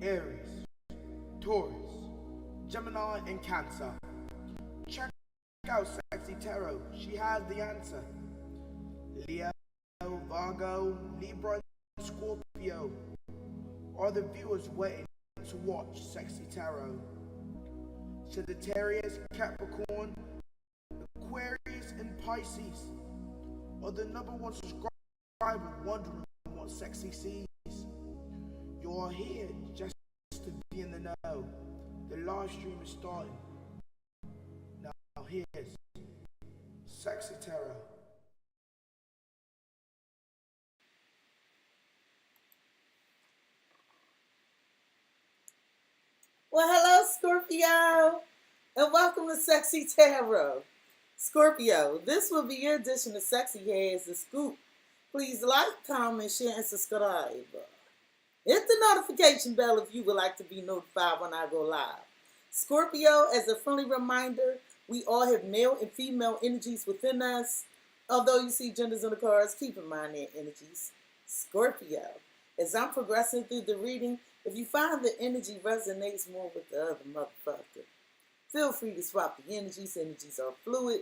Aries, Taurus, Gemini, and Cancer. Check out CexxiTarot. She has the answer. Leo, Virgo, Libra, and Scorpio are the viewers waiting to watch CexxiTarot. Sagittarius, Capricorn, Aquarius, and Pisces are the number one subscriber wondering what Cexxi sees. You're here just to be in the know. The live stream is starting. Now here's CexxiTarot. Well, hello, Scorpio, and welcome to CexxiTarot. Scorpio, this will be your edition of Cexxi Has the Scoop. Please like, comment, share, and subscribe. Hit the notification bell if you would like to be notified when I go live. Scorpio, as a friendly reminder, we all have male and female energies within us. Although you see genders on the cards, keep in mind their energies. Scorpio, as I'm progressing through the reading, if you find the energy resonates more with the other motherfucker, feel free to swap the energies. Energies are fluid.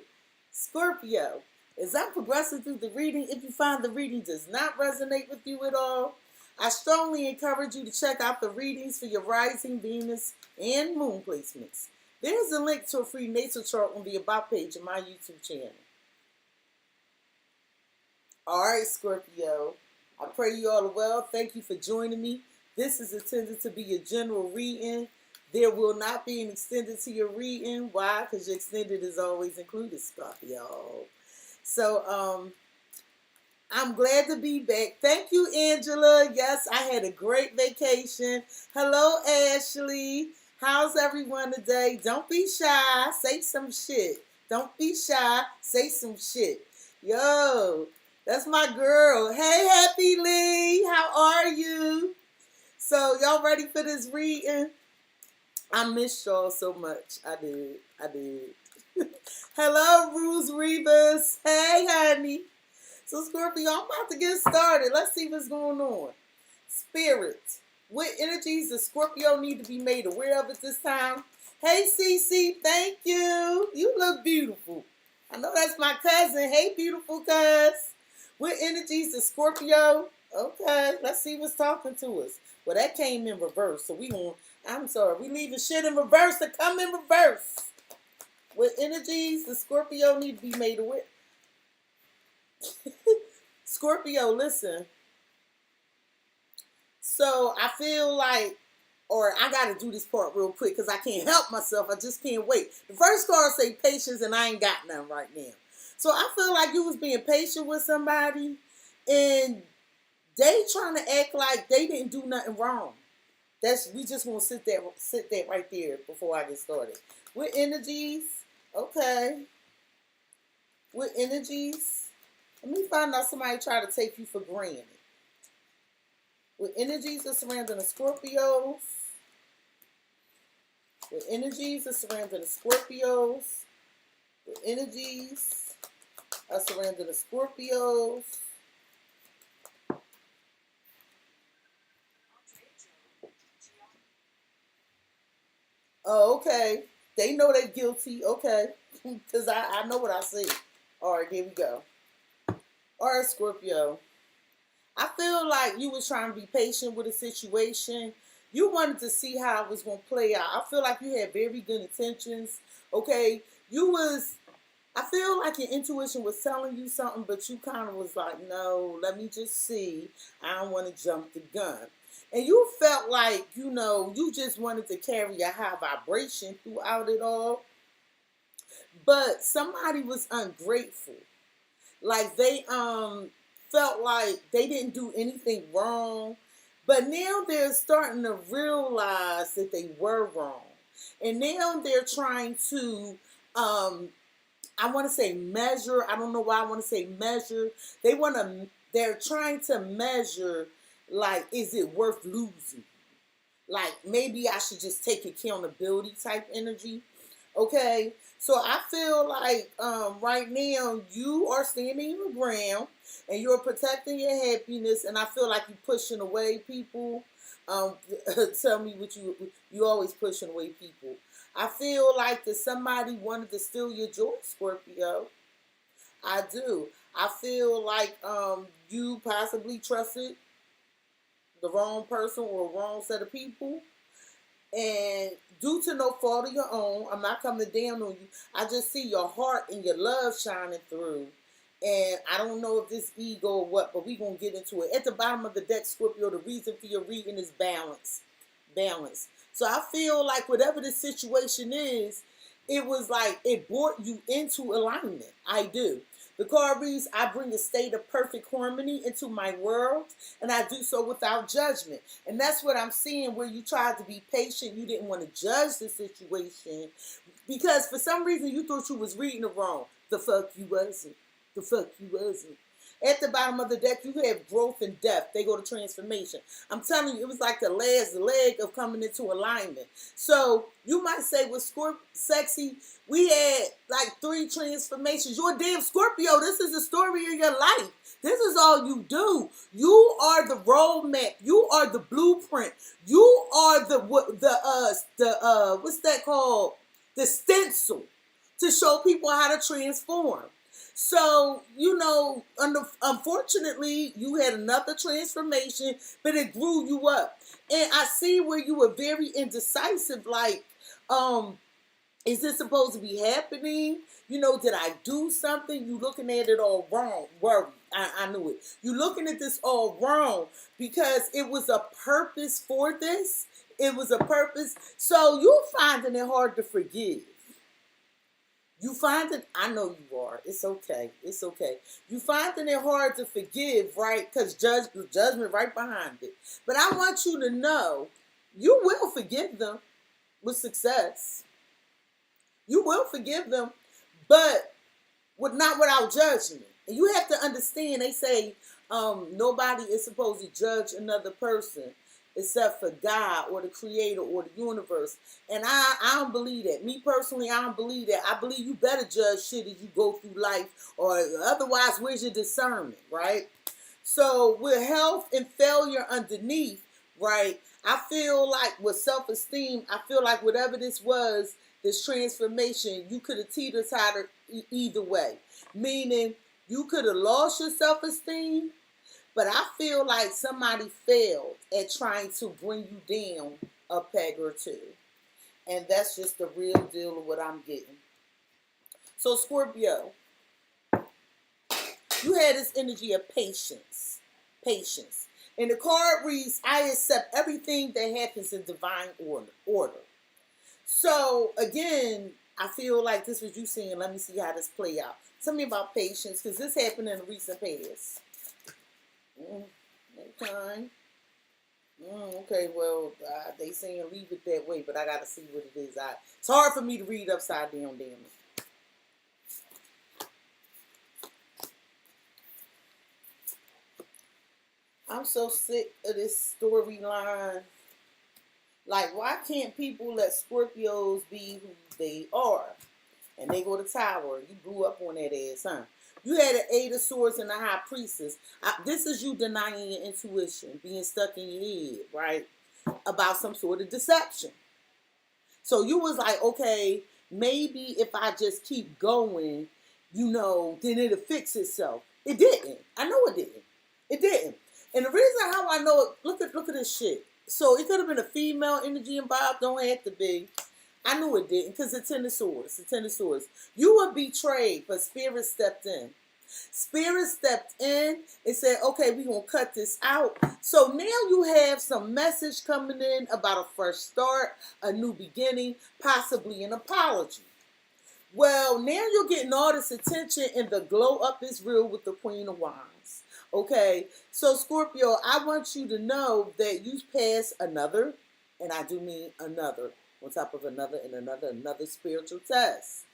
Scorpio, as I'm progressing through the reading, if you find the reading does not resonate with you at all, I strongly encourage you to check out the readings for your rising, Venus, and moon placements. There's a link to a free natal chart on the About page of my YouTube channel. Alright, Scorpio, I pray you all are well. Thank you for joining me. This is intended to be a general reading. There will not be an extended to your reading. Why? Because your extended is always included, Scorpio. So, I'm glad to be back. Thank you, Angela. Yes, I had a great vacation. Hello, Ashley. How's everyone today? Don't be shy. Say some shit. Don't be shy. Say some shit. Yo, that's my girl. Hey, Happy Lee. How are you? So, y'all ready for this reading? I missed y'all so much. I did. Hello, Ruse Rivas. Hey, honey. So, Scorpio, I'm about to get started. Let's see what's going on. Spirit. What energies does Scorpio need to be made aware of at this time? Hey, Cece. Thank you. You look beautiful. I know that's my cousin. Hey, beautiful cuz. What energies does Scorpio? Okay, let's see what's talking to us. Well, that came in reverse, so I'm sorry, we leaving shit in reverse to come in reverse. What energies does Scorpio need to be made aware? Scorpio, listen. So I feel like, or I got to do this part real quick because I can't help myself. I just can't wait. The first card say patience, and I ain't got none right now. So I feel like you was being patient with somebody, and they trying to act like they didn't do nothing wrong. We just want to sit there right there before I get started. With energies, okay. With energies, let me find out somebody try to take you for granted. With energies are surrounding the Scorpios. With energies are surrounding the Scorpios. With energies are surrounding the Scorpios. Oh, okay. They know they're guilty. Okay. Because I know what I see. All right, here we go. All right, Scorpio. I feel like you was trying to be patient with a situation. You wanted to see how it was going to play out. I feel like you had very good intentions. Okay. I feel like your intuition was telling you something, but you kind of was like, no, let me just see. I don't want to jump the gun. And you felt like, you just wanted to carry a high vibration throughout it all. But somebody was ungrateful. Like they felt like they didn't do anything wrong. But now they're starting to realize that they were wrong. And now they're trying to, I want to say measure. I don't know why I want to say measure. They're trying to measure, like, is it worth losing? Like, maybe I should just take accountability type energy. Okay, so I feel like right now you are standing your ground and you're protecting your happiness, and I feel like you're pushing away people. Um, tell me what you always pushing away people. I feel like that somebody wanted to steal your joy, Scorpio. I do. I feel like you possibly trusted the wrong person or wrong set of people. And due to no fault of your own, I'm not coming down on you. I just see your heart and your love shining through. And I don't know if this ego or what, but we're going to get into it. At the bottom of the deck, Scorpio, the reason for your reading is balance. Balance. So I feel like whatever the situation is, it was like it brought you into alignment. I do. The card reads, I bring a state of perfect harmony into my world, and I do so without judgment. And that's what I'm seeing, where you tried to be patient. You didn't want to judge the situation because for some reason you thought you was reading it wrong. The fuck you wasn't. The fuck you wasn't. At the bottom of the deck, you have growth and depth. They go to transformation. I'm telling you, it was like the last leg of coming into alignment. So you might say with Cexxi, we had like 3 transformations. You're a damn Scorpio. This is the story of your life. This is all you do. You are the roadmap. You are the blueprint. You are the what's that called? The stencil to show people how to transform. So, unfortunately, you had another transformation, but it grew you up. And I see where you were very indecisive, like, is this supposed to be happening? Did I do something? You looking at it all wrong. Worry. I knew it. You looking at this all wrong because it was a purpose for this. It was a purpose. So you're finding it hard to forgive. You find it, I know you are. It's okay. It's okay. You finding it hard to forgive, right? Because judgment right behind it. But I want you to know, you will forgive them with success. You will forgive them, but not without judgment. And you have to understand, they say nobody is supposed to judge another person except for God or the creator or the universe. And I don't believe that. Me personally, I don't believe that. I believe you better judge shit as you go through life, or otherwise, where's your discernment, right? So with health and failure underneath, right, I feel like with self-esteem, I feel like whatever this was, this transformation, you could have teeter-tottered either way. Meaning, you could have lost your self-esteem, but I feel like somebody failed at trying to bring you down a peg or two. And that's just the real deal of what I'm getting. So Scorpio, you had this energy of patience. Patience. And the card reads, I accept everything that happens in divine order. So again, I feel like this was you saying, let me see how this play out. Tell me about patience, because this happened in the recent past. Okay. Okay, well, they saying leave it that way, but I got to see what it is. It's hard for me to read upside down, damn it. I'm so sick of this storyline. Like, why can't people let Scorpios be who they are? And they go to Tower. You blew up on that ass, huh? You had an 8 of Swords and a High Priestess. This is you denying your intuition, being stuck in your head, right? About some sort of deception. So you was like, okay, maybe if I just keep going, then it'll fix itself. It didn't. I know it didn't. It didn't. And the reason how I know it, look at this shit. So it could have been a female energy involved. Don't have to be. I knew it didn't, because the Ten of Swords. The Ten of Swords. You were betrayed, but Spirit stepped in. Spirit stepped in and said, okay, we're going to cut this out. So now you have some message coming in about a fresh start, a new beginning, possibly an apology. Well, now you're getting all this attention, and the glow up is real with the Queen of Wands. Okay, so Scorpio, I want you to know that you passed another, and I do mean another, on top of another and another spiritual test.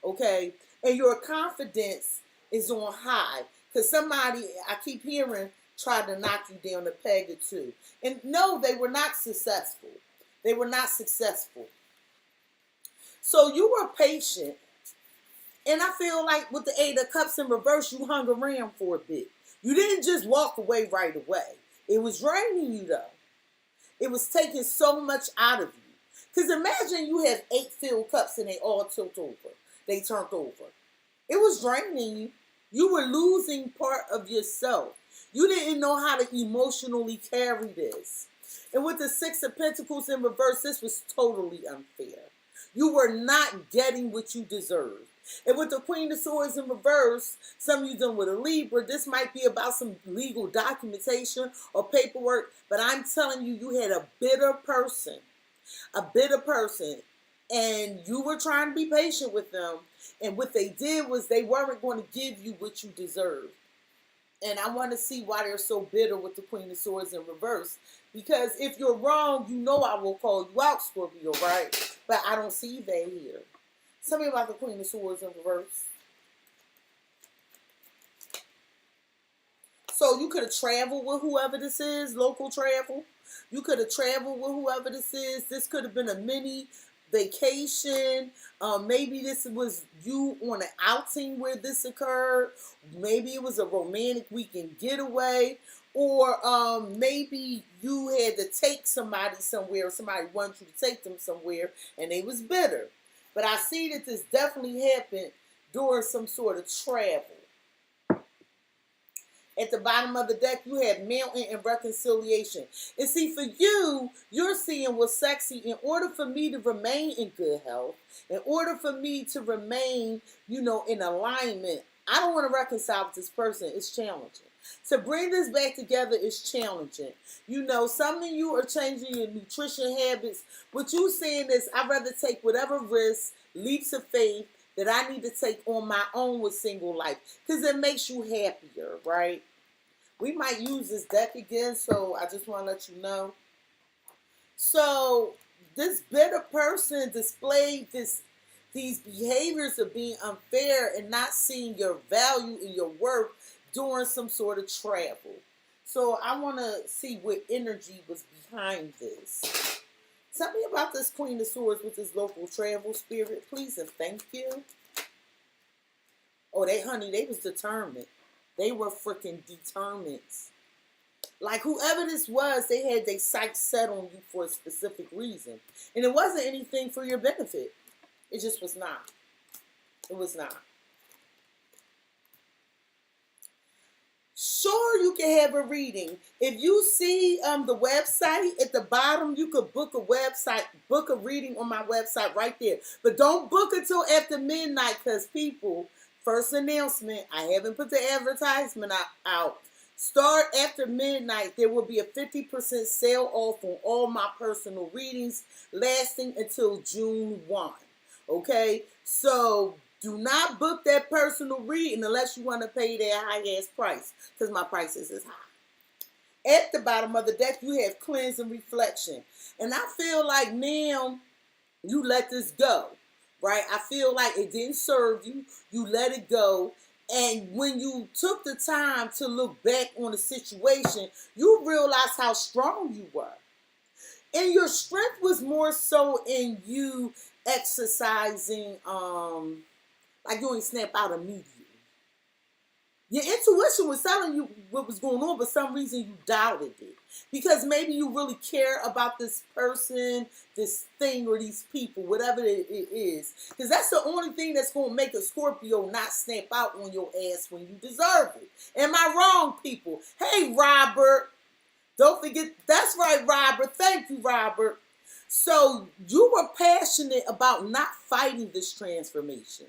Okay, and your confidence is on high, because somebody, I keep hearing, tried to knock you down a peg or two. And no, they were not successful. They were not successful. So you were patient. And I feel like with the Eight of Cups in reverse, you hung around for a bit. You didn't just walk away right away. It was draining you though. It was taking so much out of you. Because imagine you have 8 filled cups and they all tilt over. They turned over. It was draining you. You were losing part of yourself. You didn't know how to emotionally carry this. And with the Six of Pentacles in reverse, this was totally unfair. You were not getting what you deserved. And with the Queen of Swords in reverse, some of you dealing with a Libra, this might be about some legal documentation or paperwork, but I'm telling you, you had a bitter person, and you were trying to be patient with them, and what they did was they weren't going to give you what you deserved. And I want to see why they're so bitter with the Queen of Swords in reverse. Because if you're wrong, you know I will call you out, Scorpio, right? But I don't see that here. Tell me about the Queen of Swords in reverse. So you could have traveled with whoever this is, local travel. You could have traveled with whoever this is. This could have been a mini vacation. Maybe this was you on an outing where this occurred. Maybe it was a romantic weekend getaway. Or maybe you had to take somebody somewhere, or somebody wanted you to take them somewhere, and they was bitter. But I see that this definitely happened during some sort of travel. At the bottom of the deck, you have mountain and reconciliation. And see, for you, you're seeing what's sexy. In order for me to remain in good health, in order for me to remain, in alignment, I don't want to reconcile with this person. It's challenging. To bring this back together is challenging. Some of you are changing your nutrition habits. What you saying is, I'd rather take whatever risks, leaps of faith, that I need to take on my own with single life. Because it makes you happier, right? We might use this deck again, so I just want to let you know. So this bitter person displayed these behaviors of being unfair and not seeing your value and your worth during some sort of travel. So I want to see what energy was behind this. Tell me about this Queen of Swords with this local travel spirit, please, and thank you. Oh, they was determined. They were freaking determined. Like whoever this was, they had their sights set on you for a specific reason. And it wasn't anything for your benefit. It just was not. It was not. Sure, you can have a reading. If you see the website at the bottom, you could book a reading on my website right there. But don't book until after midnight because people, first announcement, I haven't put the advertisement out. Start after midnight. There will be a 50% sale off on all my personal readings lasting until June 1. Okay? So do not book that personal reading unless you want to pay that high-ass price because my prices is high. At the bottom of the deck, you have cleanse and reflection. And I feel like now you let this go, right? I feel like it didn't serve you. You let it go. And when you took the time to look back on the situation, you realized how strong you were. And your strength was more so in you exercising, like you ain't snap out immediately. Your intuition was telling you what was going on, but for some reason you doubted it. Because maybe you really care about this person, this thing, or these people, whatever it is. Because that's the only thing that's going to make a Scorpio not snap out on your ass when you deserve it. Am I wrong, people? Hey, Robert. Don't forget, that's right, Robert. Thank you, Robert. So you were passionate about not fighting this transformation.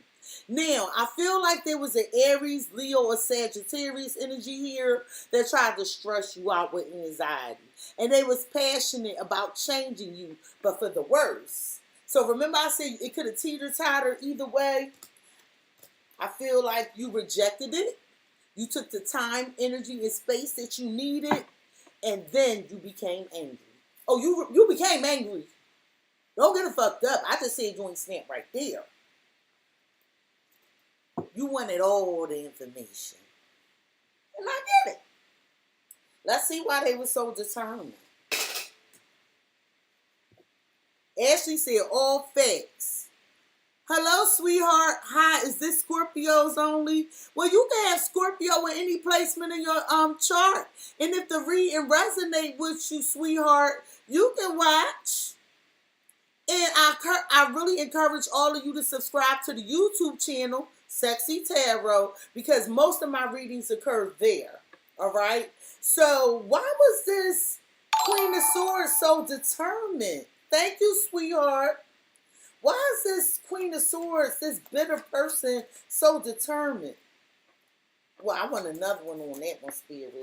Now, I feel like there was an Aries, Leo, or Sagittarius energy here that tried to stress you out with anxiety. And they was passionate about changing you, but for the worse. So remember I said it could have teeter-totter either way. I feel like you rejected it. You took the time, energy, and space that you needed, and then you became angry. Oh, you became angry. Don't get it fucked up. I just said you ain't snap right there. You wanted all the information. And I get it. Let's see why they were so determined. Ashley said all facts. Hello, sweetheart. Hi, is this Scorpios only? Well, you can have Scorpio in any placement in your chart. And if the reading resonate with you, sweetheart, you can watch. And I really encourage all of you to subscribe to the YouTube channel, CexxiTarot, because most of my readings occur there. All right? So why was this Queen of Swords so determined? Thank you, sweetheart. Why is this Queen of Swords, this bitter person, so determined? Well, I want another one on that one, Spirit.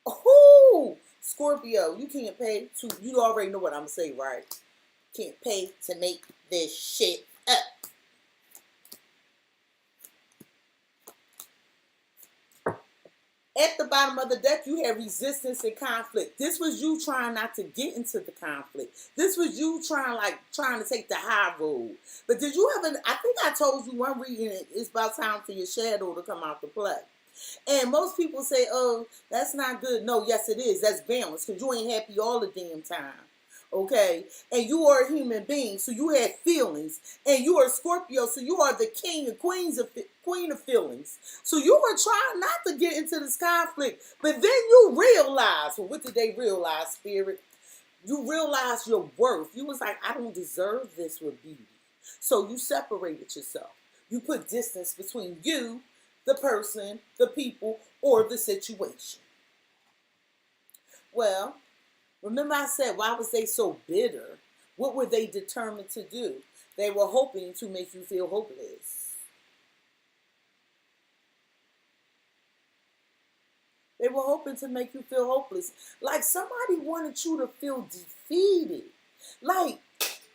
Oh, Scorpio, you can't pay to, you already know what I'm going to say, right? Can't pay to make this shit up. At the bottom of the deck, you have resistance and conflict. This was you trying not to get into the conflict. This was you trying to take the high road. But did you ever, I think I told you one reading, it's about time for your shadow to come out to play. And most people say, oh, that's not good. No, yes, it is. That's balance, because you ain't happy all the damn time. Okay? And you are a human being, so you have feelings. And you are Scorpio, so you are the king and queen of feelings. So you were trying not to get into this conflict. But then you realize, well, what did they realize, Spirit? You realize your worth. You was like, I don't deserve this with beauty. So you separated yourself. You put distance between you, the person, the people, or the situation. Well, remember I said, why was they so bitter? What were they determined to do? They were hoping to make you feel hopeless. They were hoping to make you feel hopeless. Like somebody wanted you to feel defeated. Like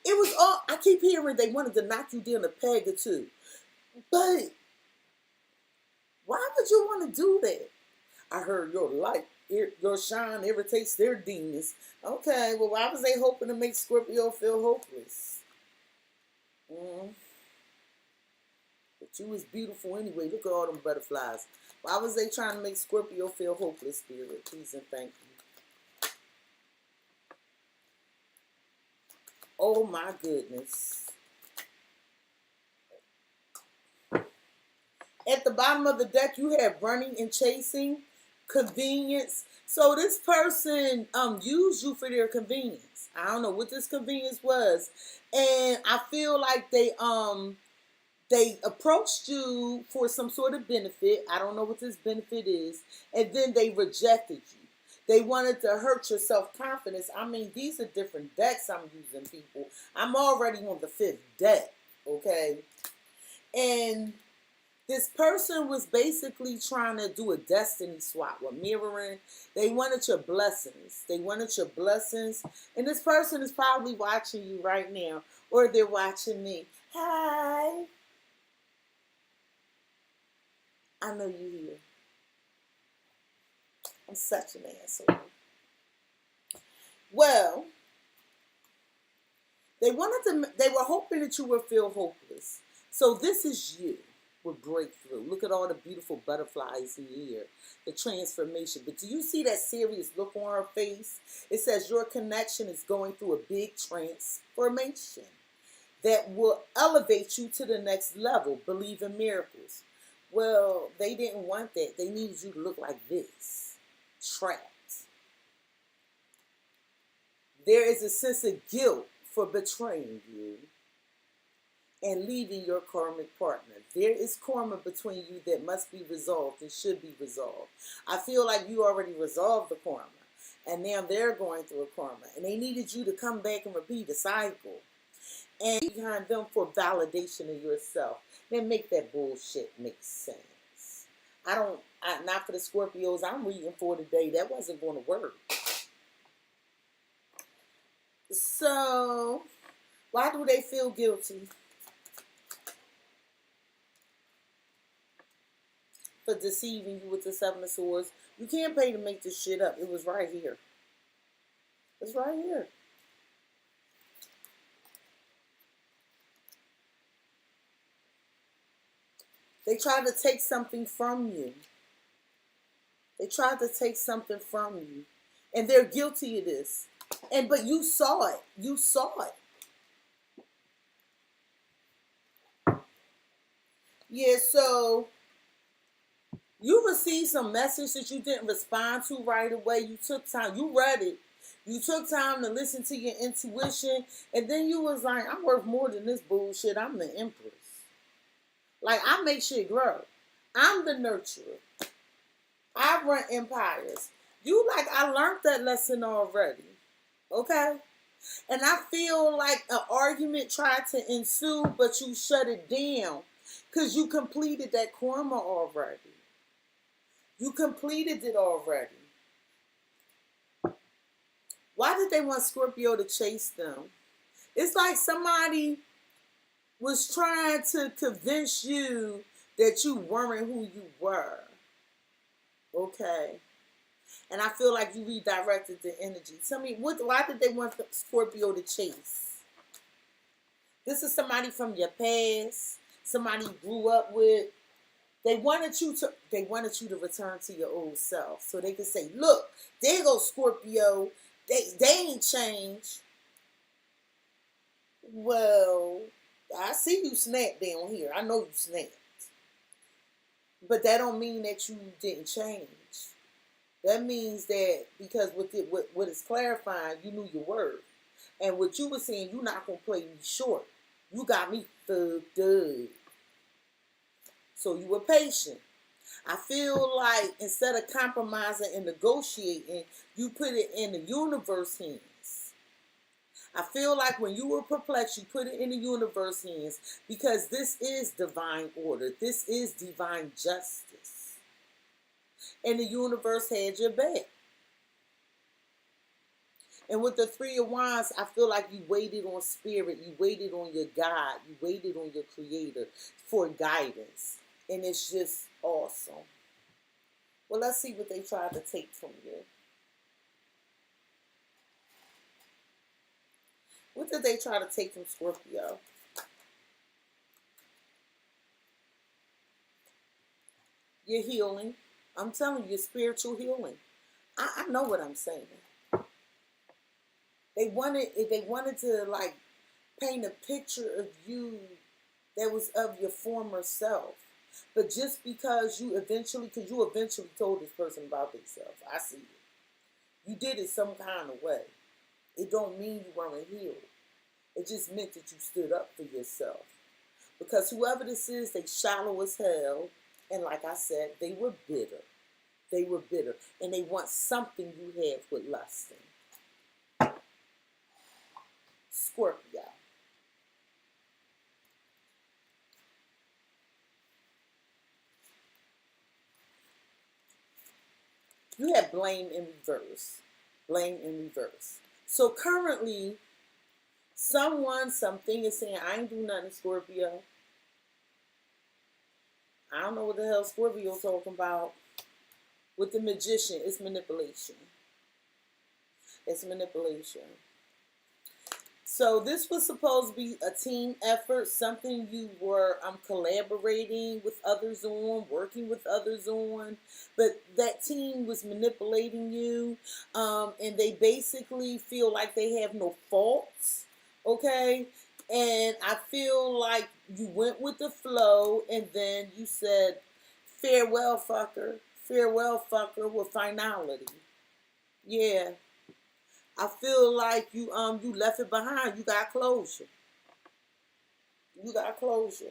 it was all, I keep hearing they wanted to knock you down a peg or two. But why would you want to do that? I heard your light, your shine irritates their demons. Okay, well, why was they hoping to make Scorpio feel hopeless? But you was beautiful anyway. Look at all them butterflies. Why was they trying to make Scorpio feel hopeless, Spirit? Please and thank you. Oh my goodness. At the bottom of the deck, you have running and chasing, convenience. So this person used you for their convenience. I don't know what this convenience was. And I feel like they approached you for some sort of benefit. I don't know what this benefit is. And then they rejected you. They wanted to hurt your self-confidence. I mean, these are different decks I'm using, people. I'm already on the 5th deck, okay? And this person was basically trying to do a destiny swap with mirroring. They wanted your blessings. They wanted your blessings. And this person is probably watching you right now. Or they're watching me. Hi. I know you here. I'm such an asshole. Well, they were hoping that you would feel hopeless. So this is you. With breakthrough. Look at all the beautiful butterflies in here. The transformation. But do you see that serious look on her face? It says your connection is going through a big transformation that will elevate you to the next level. Believe in miracles. Well, they didn't want that. They needed you to look like this. Trapped. There is a sense of guilt for betraying you and leaving your karmic partner. There is karma between you that must be resolved and should be resolved. I feel like you already resolved the karma, and now they're going through a karma, and they needed you to come back and repeat a cycle, and behind them for validation of yourself. Then make that bullshit make sense. Not for the Scorpios I'm reading for today. That wasn't going to work. So, why do they feel guilty? For deceiving you with the 7 of Swords. You can't pay to make this shit up. It was right here. It's right here. They tried to take something from you. They tried to take something from you. And they're guilty of this. But you saw it. You saw it. Yeah, so you received some message that you didn't respond to right away. You took time. You read it. You took time to listen to your intuition. And then you was like, I'm worth more than this bullshit. I'm the empress. Like, I make shit grow. I'm the nurturer. I run empires. You like, I learned that lesson already. Okay? And I feel like an argument tried to ensue, but you shut it down because you completed that karma already. You completed it already. Why did they want Scorpio to chase them? It's like somebody was trying to convince you that you weren't who you were. Okay? And I feel like you redirected the energy. Tell me, why did they want Scorpio to chase? This is somebody from your past, somebody you grew up with. They wanted you to return to your old self. So they could say, look, there goes Scorpio. They ain't changed. Well, I see you snapped down here. I know you snapped. But that don't mean that you didn't change. That means that because what is clarifying, you knew your worth. And what you were saying, you're not going to play me short. You got me fucked up. So you were patient. I feel like instead of compromising and negotiating, you put it in the universe hands. I feel like when you were perplexed, you put it in the universe hands because this is divine order. This is divine justice. And the universe had your back. And with the Three of Wands, I feel like you waited on spirit. You waited on your God. You waited on your creator for guidance. And it's just awesome. Well, let's see what they tried to take from you. What did they try to take from Scorpio? Your healing. I'm telling you, your spiritual healing. I know what I'm saying. They wanted to like paint a picture of you that was of your former self. But just because you eventually told this person about themselves. I see it. You did it some kind of way. It don't mean you weren't healed. It just meant that you stood up for yourself. Because whoever this is, they shallow as hell. And like I said, they were bitter. They were bitter. And they want something you have with lusting. Scorpio. You have blame in reverse. Blame in reverse. So currently, something is saying, I ain't do nothing, Scorpio. I don't know what the hell Scorpio's talking about. With the Magician, it's manipulation. It's manipulation. So this was supposed to be a team effort, something you were collaborating with others on, working with others on, but that team was manipulating you, and they basically feel like they have no faults, okay? And I feel like you went with the flow, and then you said, farewell, fucker, with finality. Yeah. I feel like you left it behind. You got closure. You got closure.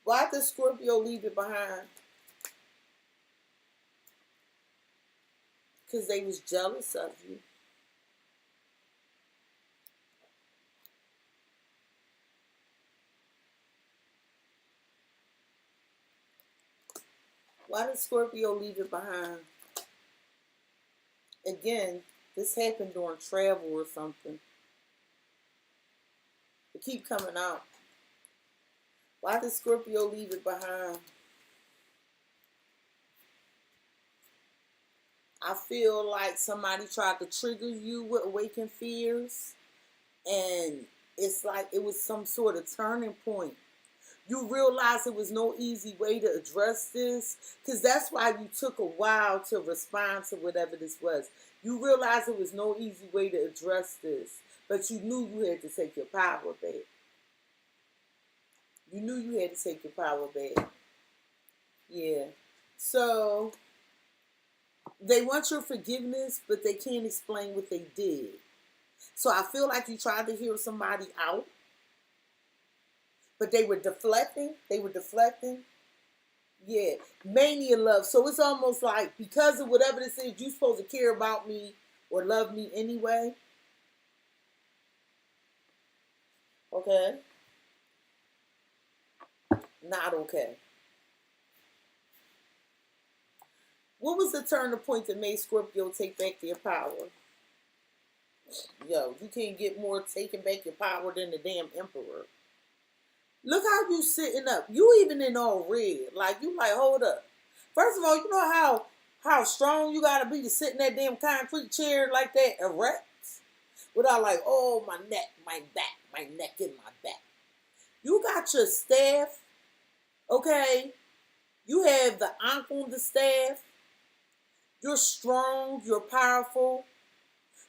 Why did Scorpio leave it behind? Because they was jealous of you. Why did Scorpio leave it behind? Again, this happened during travel or something. It keep coming out. Why did Scorpio leave it behind? I feel like somebody tried to trigger you with awakened fears. And it's like it was some sort of turning point. You realize it was no easy way to address this. Because that's why you took a while to respond to whatever this was. You realized there was no easy way to address this, but you knew you had to take your power back. You knew you had to take your power back. Yeah. So they want your forgiveness, but they can't explain what they did. So I feel like you tried to hear somebody out, but they were deflecting. Yeah. Mania love. So it's almost like because of whatever this is, you're supposed to care about me or love me anyway. Okay. Not okay. What was the turning point that made Scorpio take back their power? Yo, you can't get more taking back your power than the damn emperor. Look how you sitting up. You even in all red. Like, you like, hold up. First of all, you know how strong you gotta be to sit in that damn concrete chair like that erect? Without like, oh, my neck, my back, my neck and my back. You got your staff, okay? You have the ankh on the staff. You're strong, you're powerful.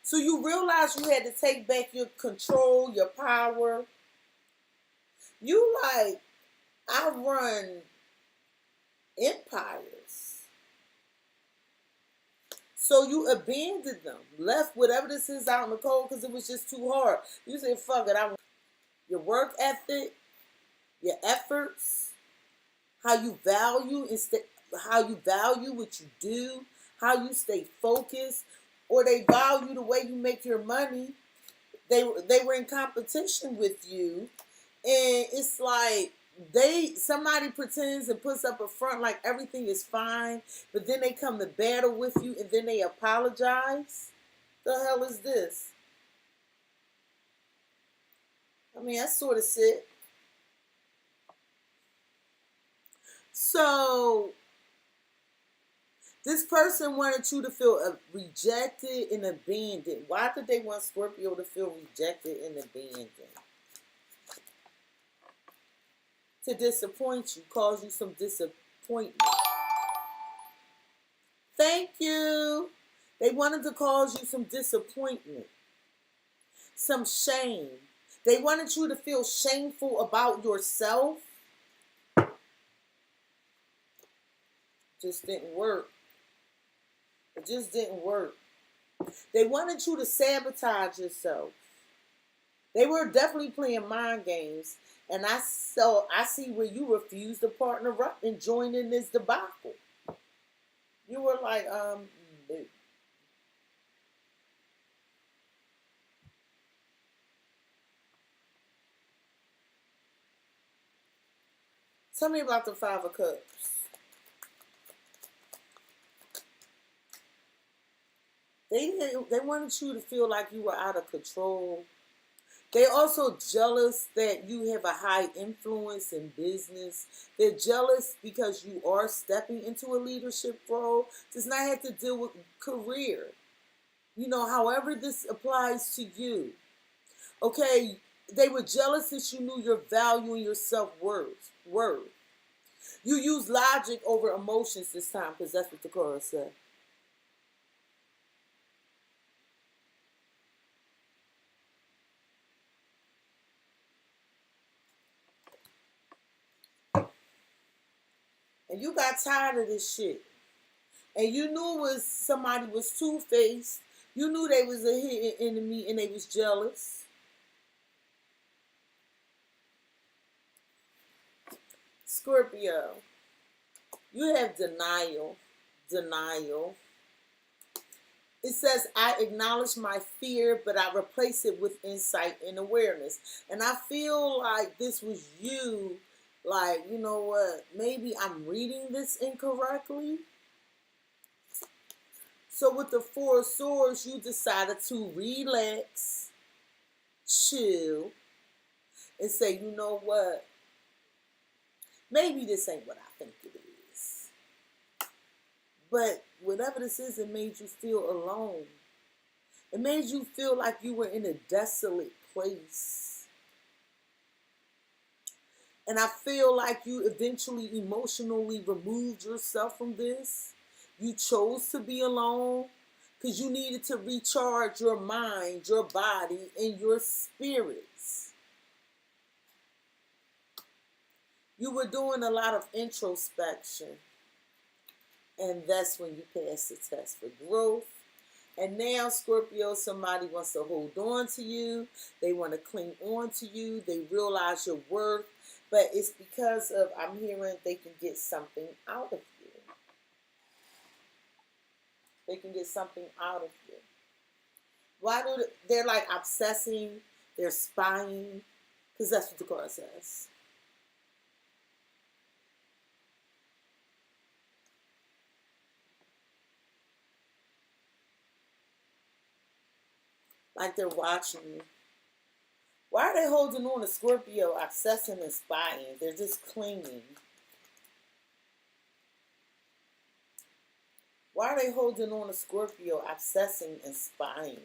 So you realize you had to take back your control, your power. You like, I run empires. So you abandoned them, left whatever this is out in the cold because it was just too hard. You said, fuck it, your work ethic, your efforts, how you value what you do, how you stay focused, or they value the way you make your money. They were in competition with you, and it's like somebody pretends and puts up a front like everything is fine, but then they come to battle with you and then they apologize. The hell is this? I mean, that's sort of sick. So this person wanted you to feel rejected and abandoned. Why did they want Scorpio to feel rejected and abandoned? To disappoint you, cause you some disappointment. Thank you. They wanted to cause you some disappointment, some shame. They wanted you to feel shameful about yourself. Just didn't work. It just didn't work. They wanted you to sabotage yourself. They were definitely playing mind games. And I see where you refused to partner up and join in this debacle. You were like, dude. Tell me about the Five of Cups. They wanted you to feel like you were out of control. They're also jealous that you have a high influence in business. They're jealous because you are stepping into a leadership role. Does not have to deal with career. You know, however this applies to you. Okay, they were jealous that you knew your value and your self-worth. You use logic over emotions this time because that's what the card said. And you got tired of this shit. And you knew somebody was two-faced. You knew they was a hidden enemy and they was jealous. Scorpio, you have denial. It says, I acknowledge my fear, but I replace it with insight and awareness. And I feel like this was you. Like, you know what, maybe I'm reading this incorrectly. So with the Four of Swords, you decided to relax, chill, and say, you know what, maybe this ain't what I think it is. But whatever this is, it made you feel alone. It made you feel like you were in a desolate place. And I feel like you eventually emotionally removed yourself from this. You chose to be alone. because you needed to recharge your mind, your body, and your spirits. You were doing a lot of introspection, and that's when you pass the test for growth. And now, Scorpio, somebody wants to hold on to you. They want to cling on to you. They realize your worth. But it's because of, I'm hearing, they can get something out of you. They can get something out of you. Why do they're like obsessing, they're spying, because that's what the card says. Like they're watching you. Why are they holding on to Scorpio, obsessing and spying? They're just clinging. Why are they holding on to Scorpio, obsessing and spying?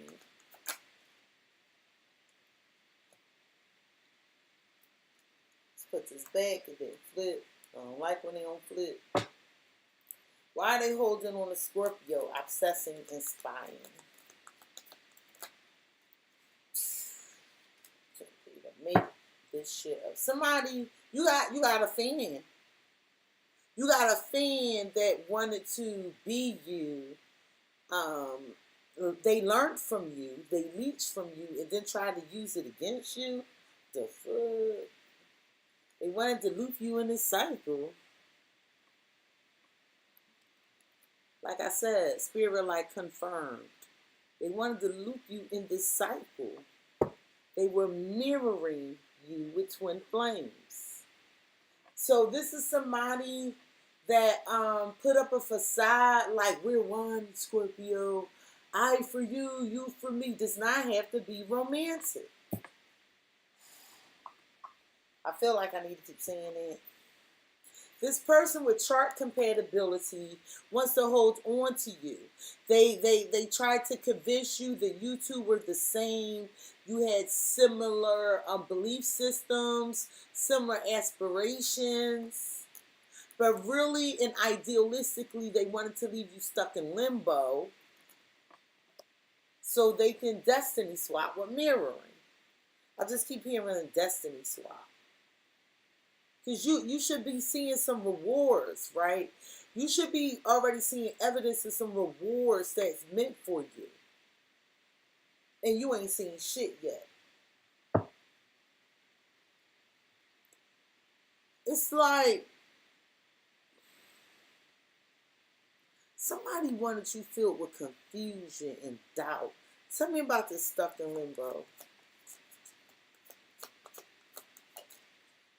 Let's put this back and then flip. I don't like when they don't flip. Why are they holding on to Scorpio, obsessing and spying? Make this shit up. Somebody, you got a fan. You got a fan that wanted to be you. They learned from you. They leached from you and then tried to use it against you. The fuck? They wanted to loop you in this cycle. Like I said, spirit like confirmed. They wanted to loop you in this cycle. They were mirroring you with twin flames. So this is somebody that put up a facade like we're one, Scorpio. I for you, you for me. Does not have to be romantic. I feel like I need to keep saying it. This person with chart compatibility wants to hold on to you. They tried to convince you that you two were the same. You had similar belief systems, similar aspirations. But really and idealistically, they wanted to leave you stuck in limbo so they can destiny swap with mirroring. I just keep hearing a destiny swap. Because you should be seeing some rewards, right? You should be already seeing evidence of some rewards that's meant for you. And you ain't seen shit yet. It's like somebody wanted you filled with confusion and doubt. Tell me about this stuck in limbo.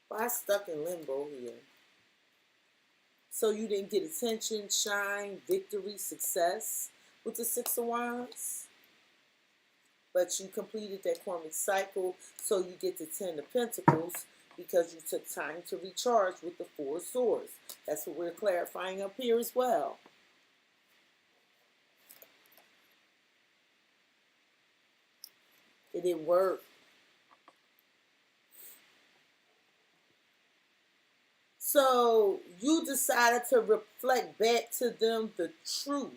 Why stuck in limbo here? So you didn't get attention, shine, victory, success with the Six of Wands. But you completed that karmic cycle, so you get the 10 of Pentacles because you took time to recharge with the Four of Swords. That's what we're clarifying up here as well. It didn't work. So you decided to reflect back to them the truth.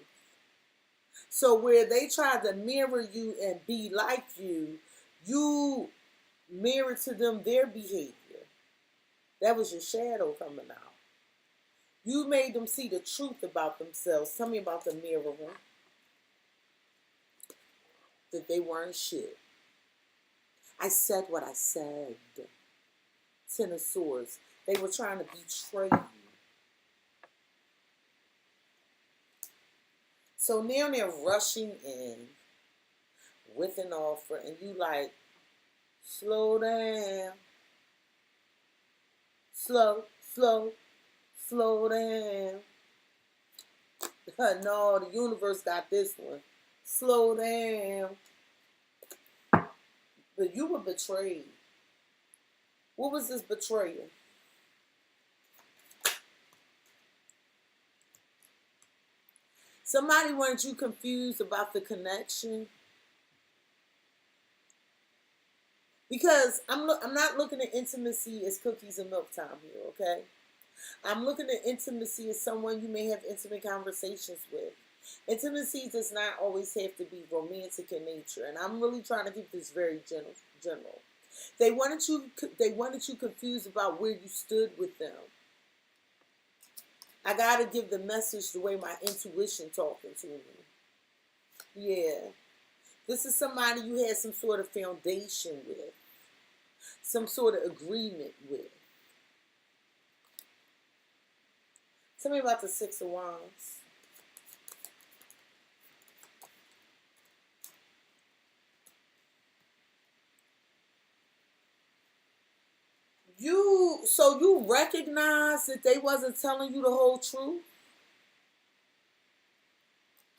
So where they tried to mirror you and be like you, you mirrored to them their behavior. That was your shadow coming out. You made them see the truth about themselves. Tell me about the mirroring. That they weren't shit. I said what I said. 10 of Swords. They were trying to betray you. So now they're rushing in with an offer, and you like, slow down. Slow down. No, the universe got this one. Slow down. But you were betrayed. What was this betrayal? Somebody wanted you confused about the connection. Because I'm not looking at intimacy as cookies and milk time here, okay? I'm looking at intimacy as someone you may have intimate conversations with. Intimacy does not always have to be romantic in nature, and I'm really trying to keep this very general. They wanted you confused about where you stood with them. I gotta give the message the way my intuition talking to me. Yeah. This is somebody you had some sort of foundation with, some sort of agreement with. Tell me about the Six of Wands. So you recognize that they wasn't telling you the whole truth?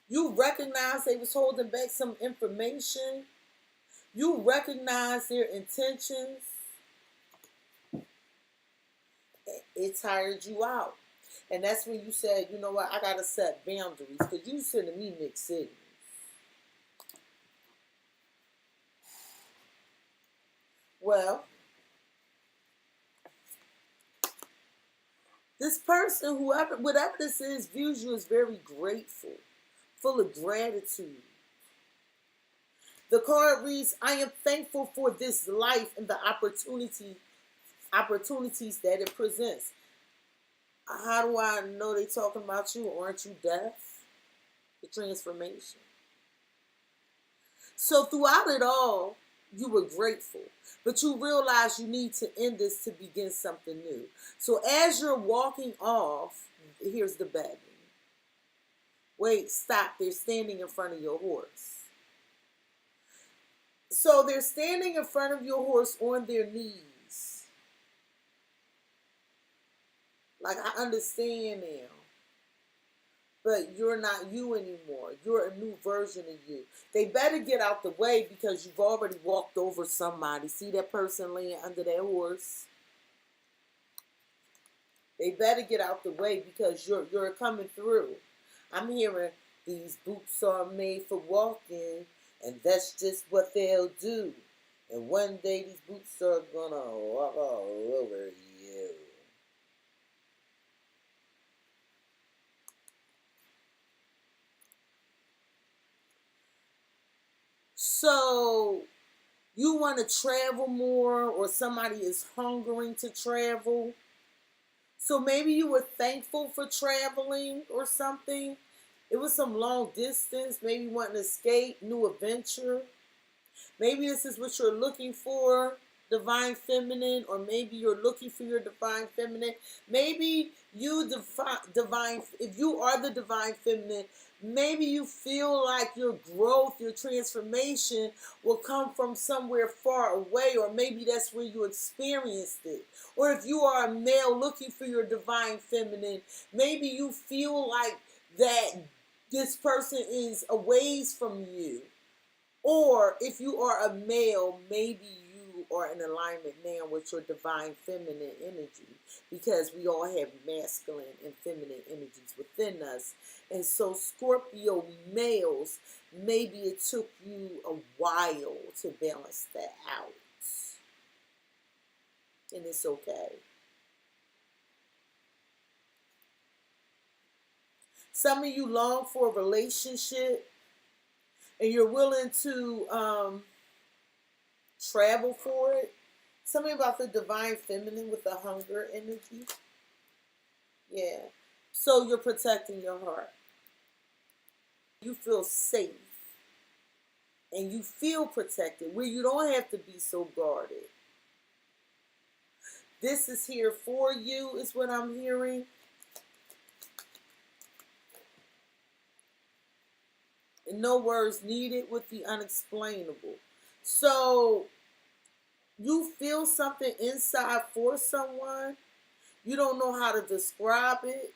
You recognize they was holding back some information? You recognize their intentions? It tired you out. And that's when you said, you know what, I got to set boundaries. Because you sending me mixed signals. Well, this person, whatever this is, views you as very grateful, full of gratitude. The card reads, I am thankful for this life and the opportunities that it presents. How do I know they talking about you? Aren't you deaf? The transformation. So throughout it all, you were grateful, but you realize you need to end this to begin something new. So as you're walking off, here's the bad news. Wait, stop. They're standing in front of your horse. So they're standing in front of your horse on their knees. Like, I understand now. But you're not you anymore. You're a new version of you. They better get out the way because you've already walked over somebody. See that person laying under that horse? They better get out the way because you're coming through. I'm hearing these boots are made for walking, and that's just what they'll do. And one day these boots are gonna walk all over you. So you want to travel more, or somebody is hungering to travel. So maybe you were thankful for traveling or something. It was some long distance, maybe wanting to escape, new adventure. Maybe this is what you're looking for, divine feminine, or maybe you're looking for your divine feminine. Maybe you if you are the divine feminine, maybe you feel like your growth, your transformation will come from somewhere far away, or maybe that's where you experienced it. Or if you are a male looking for your divine feminine, maybe you feel like that this person is a ways from you. Or if you are a male, maybe you are in alignment now with your divine feminine energy, because we all have masculine and feminine energies within us. And so Scorpio males, maybe it took you a while to balance that out. And it's okay. Some of you long for a relationship, and you're willing to travel for it. Something about the divine feminine with the hunger energy. Yeah. So you're protecting your heart. You feel safe. And you feel protected, where you don't have to be so guarded. This is here for you, is what I'm hearing. No words needed with the unexplainable. So you feel something inside for someone. You don't know how to describe it,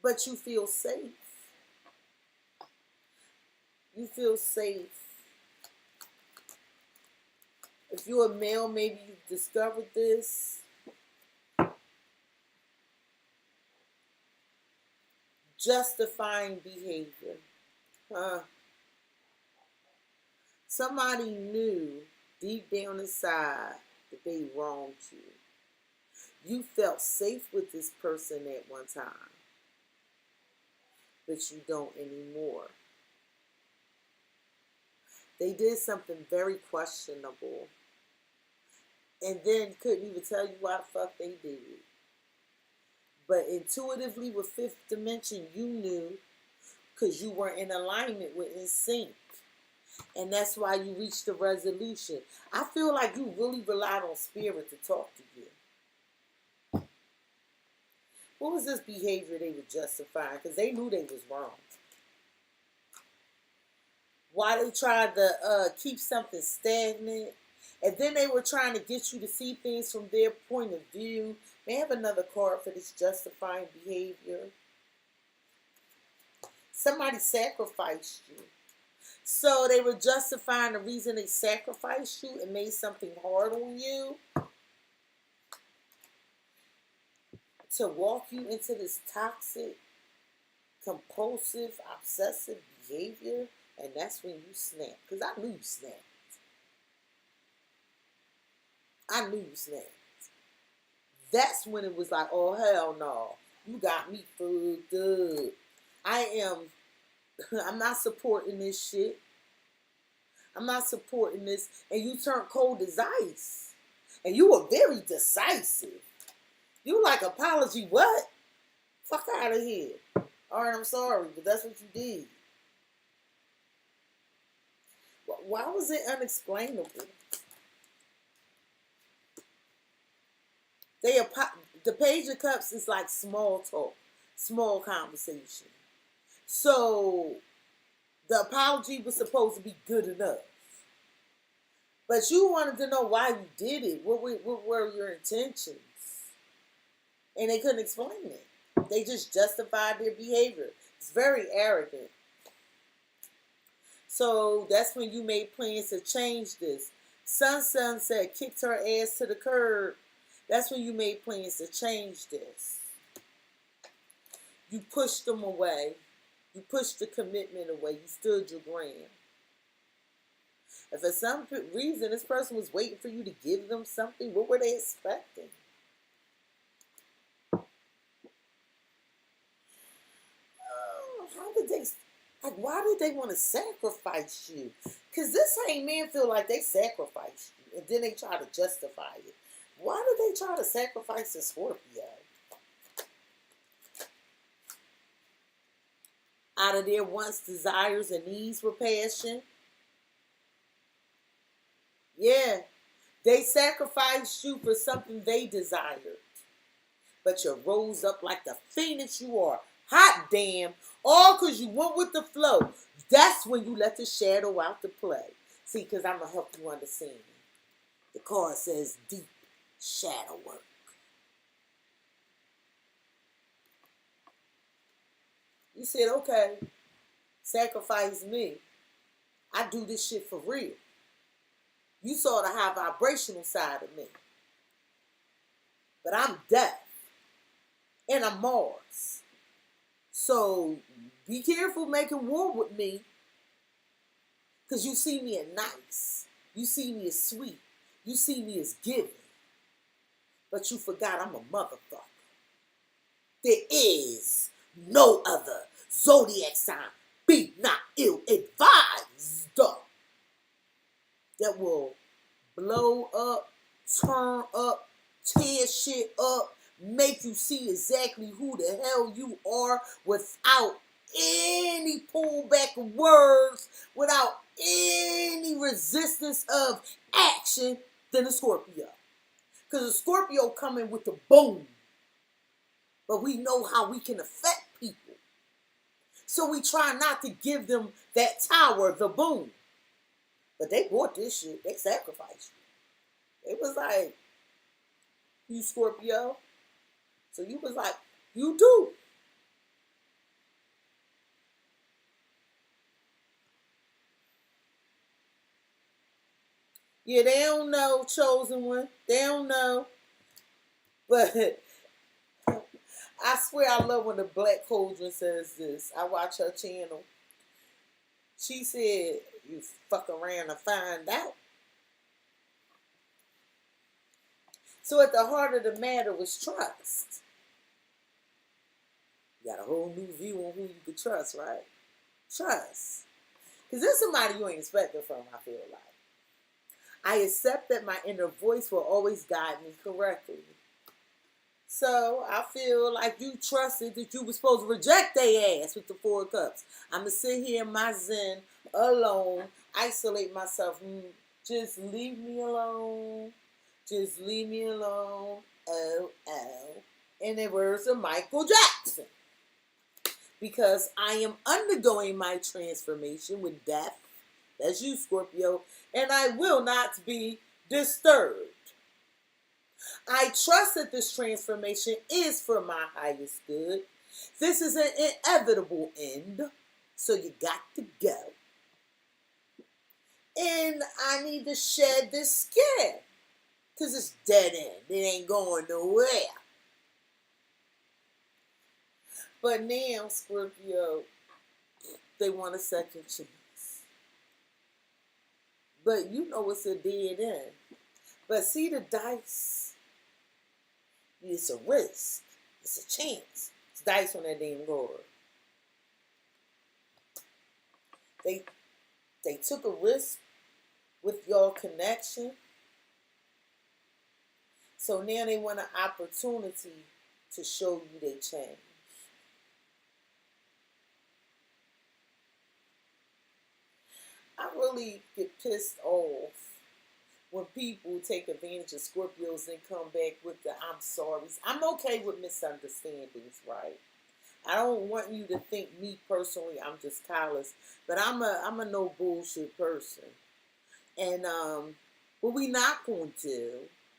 but you feel safe. You feel safe. If you're a male, maybe you've discovered this. Justifying behavior. Somebody knew deep down inside that they wronged you. You felt safe with this person at one time. but you don't anymore. They did something very questionable, and then couldn't even tell you why the fuck they did it. But intuitively with fifth dimension, you knew because you were in alignment with in sync. And that's why you reached the resolution. I feel like you really relied on spirit to talk to you. What was this behavior they were justifying? Because they knew they was wrong. Why they tried to keep something stagnant. And then they were trying to get you to see things from their point of view. May I have another card for this justifying behavior? Somebody sacrificed you. So they were justifying the reason they sacrificed you and made something hard on you to walk you into this toxic, compulsive, obsessive behavior. And that's when you snapped. Because I knew you snapped. I knew you snapped. That's when it was like, oh, hell no. You got me fucked up. I'm not supporting this shit. I'm not supporting this. And you turned cold as ice. And you were very decisive. You like, apology, what? Fuck out of here. All right, I'm sorry, but that's what you did. Why was it unexplainable? The Page of Cups is like small talk, small conversation. So the apology was supposed to be good enough. But you wanted to know why you did it. What were your intentions? And they couldn't explain it. They just justified their behavior. It's very arrogant. So that's when you made plans to change this. Sun said, kicked her ass to the curb. That's when you made plans to change this. You pushed them away. You pushed the commitment away. You stood your ground. And for some reason, this person was waiting for you to give them something. What were they expecting? How did they... Like, why did they want to sacrifice you? Because this ain't men feel like they sacrificed you. And then they try to justify it. Why did they try to sacrifice a Scorpio? Out of their wants, desires, and needs were passion. Yeah. They sacrificed you for something they desired. But you rose up like the phoenix you are. Hot damn. All because you went with the flow. That's when you let the shadow out to play. See, because I'm going to help you understand. The card says deep shadow work. You said, okay, sacrifice me. I do this shit for real. You saw the high vibrational side of me. But I'm death. And I'm Mars. So be careful making war with me. Because you see me as nice. You see me as sweet. You see me as giving. But you forgot I'm a motherfucker. There is no other zodiac sign, be not ill-advised, that will blow up, turn up, tear shit up, make you see exactly who the hell you are without any pullback of words, without any resistance of action than a Scorpio. Because a Scorpio coming with the boom. But we know how we can affect people. So we try not to give them that tower, the boom. But they bought this shit. They sacrificed you. It was like, you Scorpio. So you was like, you do. Yeah, they don't know, chosen one. They don't know. But I swear I love when the Black Cauldron says this. I watch her channel. She said, you fuck around and find out. So at the heart of the matter was trust. You got a whole new view on who you could trust, right? Trust. Because there's somebody you ain't expecting from, I feel like. I accept that my inner voice will always guide me correctly. So I feel like you trusted that you were supposed to reject their ass with the 4 cups. I'm going to sit here in my zen alone, isolate myself. Just leave me alone. Just leave me alone. Oh, oh. In the words of Michael Jackson. Because I am undergoing my transformation with death. That's you, Scorpio. And I will not be disturbed. I trust that this transformation is for my highest good. This is an inevitable end. So you got to go. And I need to shed this skin. Because it's dead end. It ain't going nowhere. But now, Scorpio, they want a second chance. But you know it's a dead end. But see the dice. It's a risk. It's a chance. It's dice on that damn board. They took a risk with your connection. So now they want an opportunity to show you they change. I really get pissed off when people take advantage of Scorpios and come back with the I'm sorry's. I'm okay with misunderstandings, right? I don't want you to think me personally, I'm just callous, but I'm a no bullshit person. And what we not going to do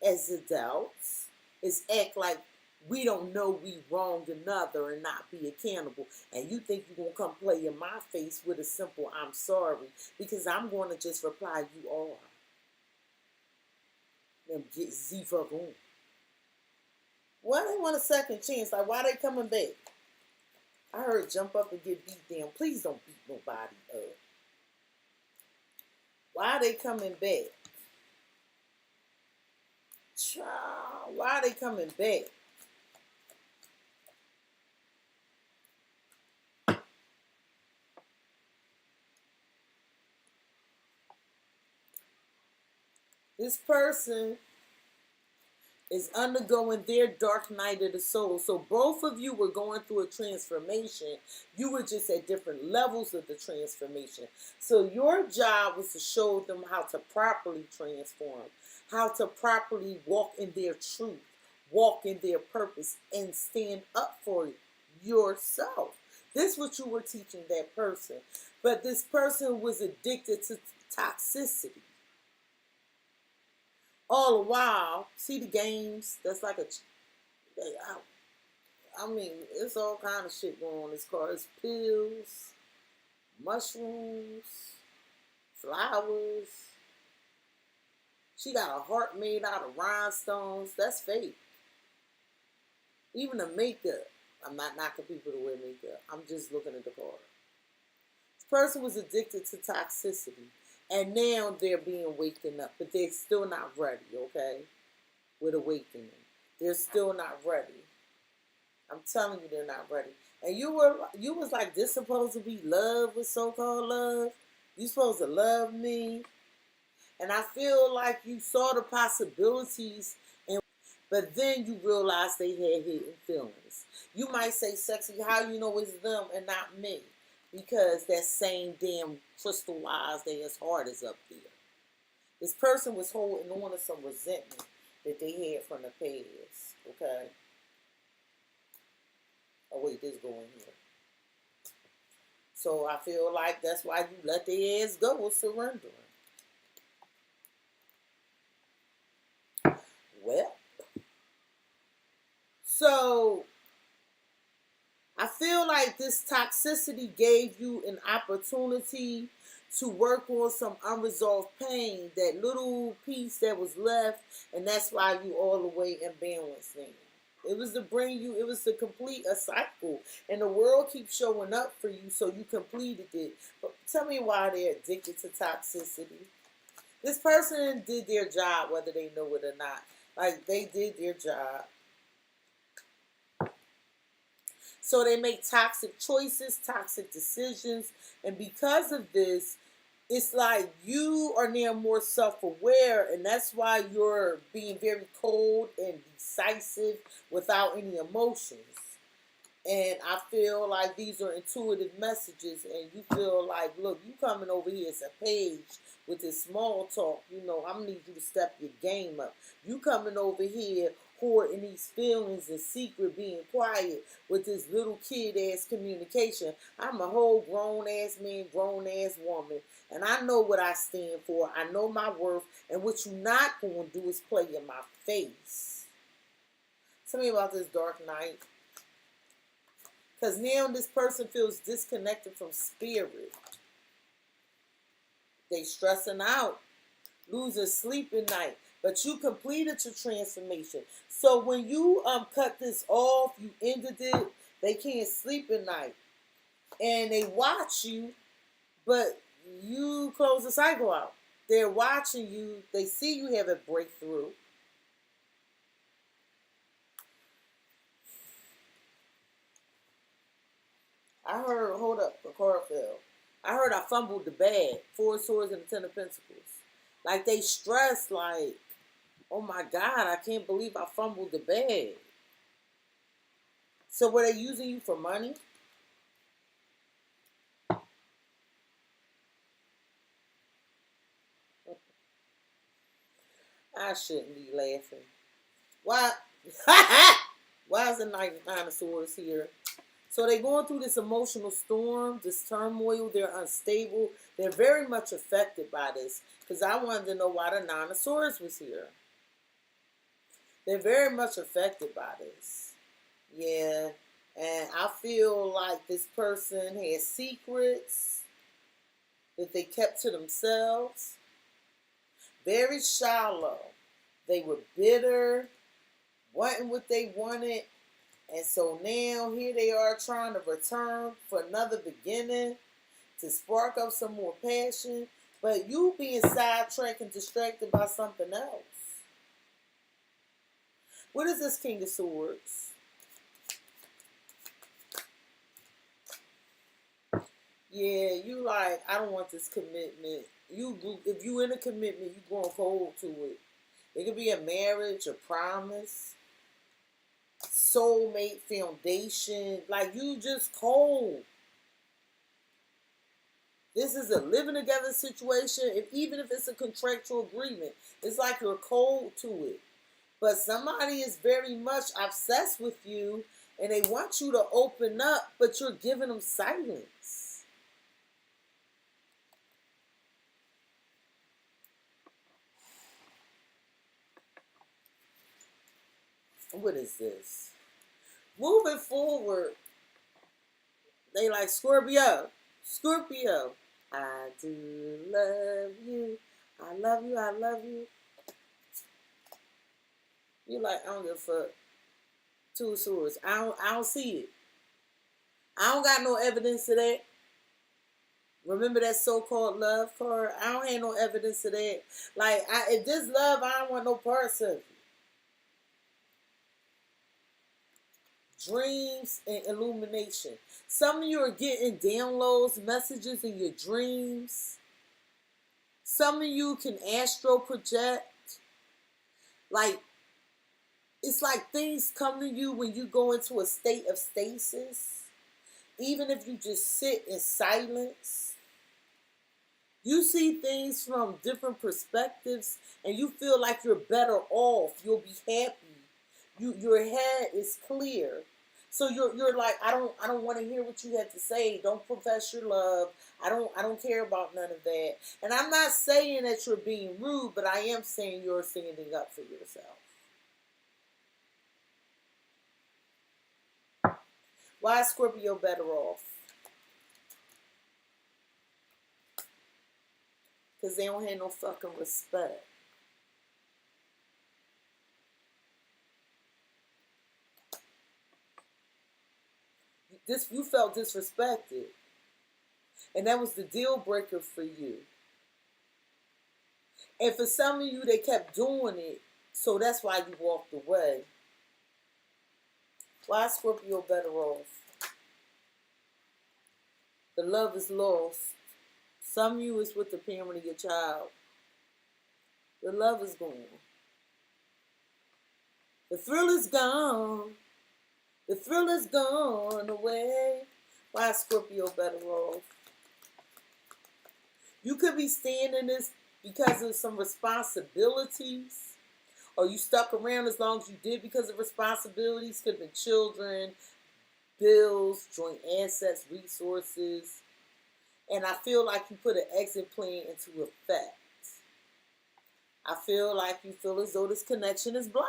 as adults is act like we don't know we wronged another and not be accountable. And you think you're going to come play in my face with a simple I'm sorry because I'm going to just reply you are. Them get Z fuck on. Why they want a second chance? Like, why they coming back? I heard jump up and get beat down. Please don't beat nobody up. Why are they coming back? Child, why are they coming back? This person is undergoing their dark night of the soul. So both of you were going through a transformation. You were just at different levels of the transformation. So your job was to show them how to properly transform, how to properly walk in their truth, walk in their purpose, and stand up for yourself. This is what you were teaching that person. But this person was addicted to toxicity. All the while, see the games, that's like I mean, it's all kind of shit going on in this car. It's pills, mushrooms, flowers. She got a heart made out of rhinestones. That's fake. Even the makeup. I'm not knocking people to wear makeup. I'm just looking at the car. This person was addicted to toxicity. And now they're being wakened up, but they're still not ready, okay? With awakening. They're still not ready. I'm telling you they're not ready. And you was like, this supposed to be love with so-called love? You supposed to love me? And I feel like you saw the possibilities, but then you realized they had hidden feelings. You might say, Cexxi, how you know it's them and not me? Because that same damn crystallized as heart is up there. This person was holding on to some resentment that they had from the past. Okay. Oh wait, this going here. So I feel like that's why you let their ass go with surrendering. Well, so I feel like this toxicity gave you an opportunity to work on some unresolved pain, that little piece that was left, and that's why you all the way imbalanced now. It was to bring you, it was to complete a cycle, and the world keeps showing up for you, so you completed it. But tell me why they're addicted to toxicity. This person did their job, whether they know it or not. Like, they did their job. So they make toxic choices, toxic decisions. And because of this, it's like you are now more self-aware, and that's why you're being very cold and decisive without any emotions. And I feel like these are intuitive messages, and you feel like, look, you coming over here as a page with this small talk. You know, I'm gonna need you to step your game up. You coming over here hoarding these feelings in secret, being quiet with this little kid ass communication. I'm a whole grown ass man, grown ass woman, and I know what I stand for. I know my worth, and what you not gonna do is play in my face. Tell me about this dark night. Because now this person feels disconnected from spirit. They stressing out, losing sleep at night. But you completed your transformation. So when you cut this off, you ended it, they can't sleep at night. And they watch you, but you close the cycle out. They're watching you. They see you have a breakthrough. I heard, hold up, the card fell. I heard I fumbled the bag. 4 swords and the 10 of pentacles. Like they stress, like, oh my God, I can't believe I fumbled the bag. So were they using you for money? I shouldn't be laughing. Why? Why is the Nine of Swords here? So they're going through this emotional storm, this turmoil. They're unstable. They're very much affected by this. Because I wanted to know why the Nine of Swords was here. They're very much affected by this. Yeah. And I feel like this person has secrets that they kept to themselves. Very shallow. They were bitter, wanting what they wanted. And so now here they are trying to return for another beginning to spark up some more passion. But you being sidetracked and distracted by something else. What is this King of Swords? Yeah, you like, I don't want this commitment. If you in a commitment, you going cold to it. It could be a marriage, a promise, soulmate, foundation. Like you just cold. This is a living together situation. Even if it's a contractual agreement, it's like you're cold to it. But somebody is very much obsessed with you, and they want you to open up, but you're giving them silence. What is this? Moving forward, they like Scorpio. Scorpio. I do love you. I love you. I love you. You like, I don't give a fuck. 2 of Swords. I don't see it. I don't got no evidence of that. Remember that so-called love card? I don't have no evidence of that. Like, if this love, I don't want no parts of it. Dreams and illumination. Some of you are getting downloads, messages in your dreams. Some of you can astral project. Like, it's like things come to you when you go into a state of stasis. Even if you just sit in silence. You see things from different perspectives and you feel like you're better off. You'll be happy. Your head is clear. So you're like, I don't want to hear what you have to say. Don't profess your love. I don't care about none of that. And I'm not saying that you're being rude, but I am saying you're standing up for yourself. Why is Scorpio better off? Because they don't have no fucking respect. You felt disrespected. And that was the deal breaker for you. And for some of you, they kept doing it. So that's why you walked away. Why is Scorpio better off? The love is lost. Some of you is with the parent of your child. The love is gone. The thrill is gone. The thrill is gone away. Why is Scorpio better off? You could be staying in this because of some responsibilities, or you stuck around as long as you did because of responsibilities. Could have been children, bills, joint assets, resources. And I feel like you put an exit plan into effect. I feel like you feel as though this connection is blocked.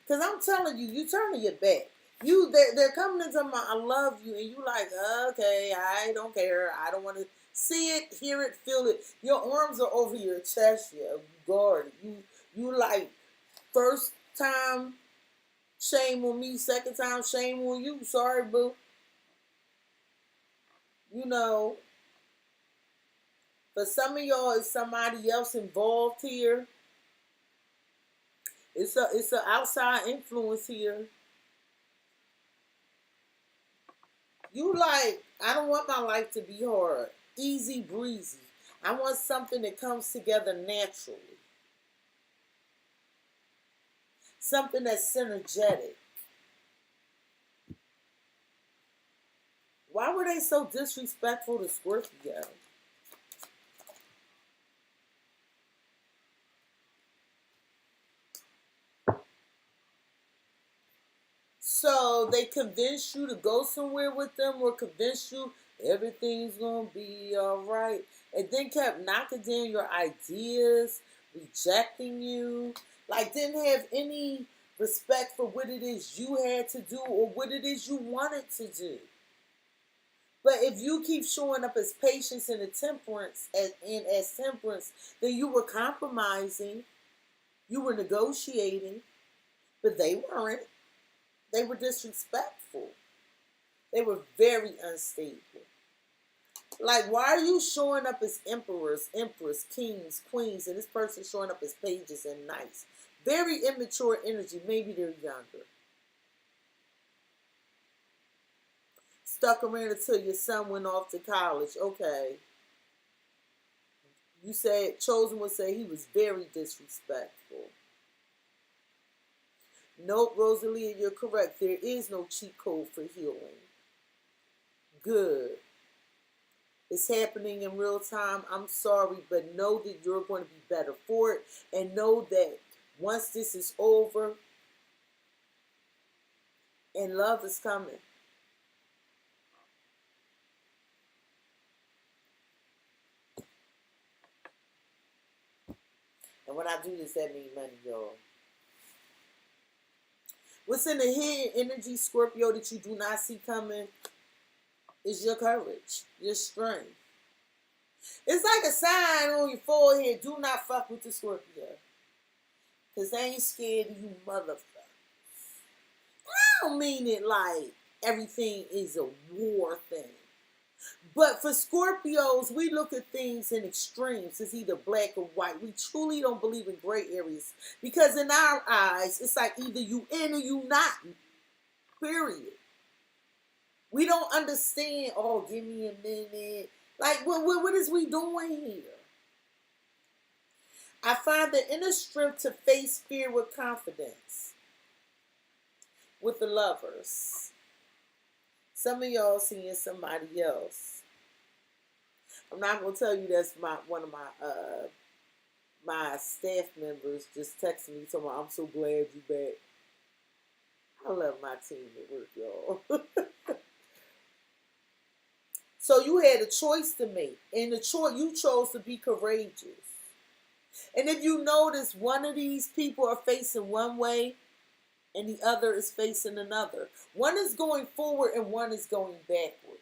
Because I'm telling you, you turning your back. They're coming into my, I love you, and you like, okay, I don't care. I don't want to see it, hear it, feel it. Your arms are over your chest, yeah. You guard it. You like, first time, shame on me. Second time, shame on you. Sorry, boo. You know, for some of y'all, it's somebody else involved here. It's an outside influence here. You like, I don't want my life to be hard. Easy breezy. I want something that comes together naturally. Something that's synergetic. Why were they so disrespectful to Scorpio? So they convinced you to go somewhere with them, or convinced you everything's going to be all right, and then kept knocking down your ideas, rejecting you, like didn't have any respect for what it is you had to do or what it is you wanted to do. But if you keep showing up as patience and as temperance, then you were compromising, you were negotiating, but they weren't. They were disrespectful. They were very unstable. Like, why are you showing up as emperors, empress, kings, queens, and this person showing up as pages and knights? Very immature energy. Maybe they're younger. Stuck around until your son went off to college. Okay. You said, Chosen would say he was very disrespectful. Nope, Rosalia, you're correct. There is no cheat code for healing. Good. It's happening in real time. I'm sorry, but know that you're going to be better for it. And know that once this is over, and love is coming. And when I do this, that means money, y'all. What's in the hidden energy, Scorpio, that you do not see coming is your courage, your strength. It's like a sign on your forehead. Do not fuck with the Scorpio. Because they ain't scared of you motherfuckers. I don't mean it like everything is a war thing. But for Scorpios, we look at things in extremes. It's either black or white. We truly don't believe in gray areas. Because in our eyes, it's like either you in or you not. Period. We don't understand, oh, give me a minute. Like, what is we doing here? I find the inner strength to face fear with confidence. With the Lovers. Some of y'all seeing somebody else. I'm not gonna tell you that's one of my staff members just texted me talking about, I'm so glad you back. I love my team at work, y'all. So you had a choice to make, and you chose to be courageous. And if you notice, one of these people are facing one way, and the other is facing another. One is going forward, and one is going backwards.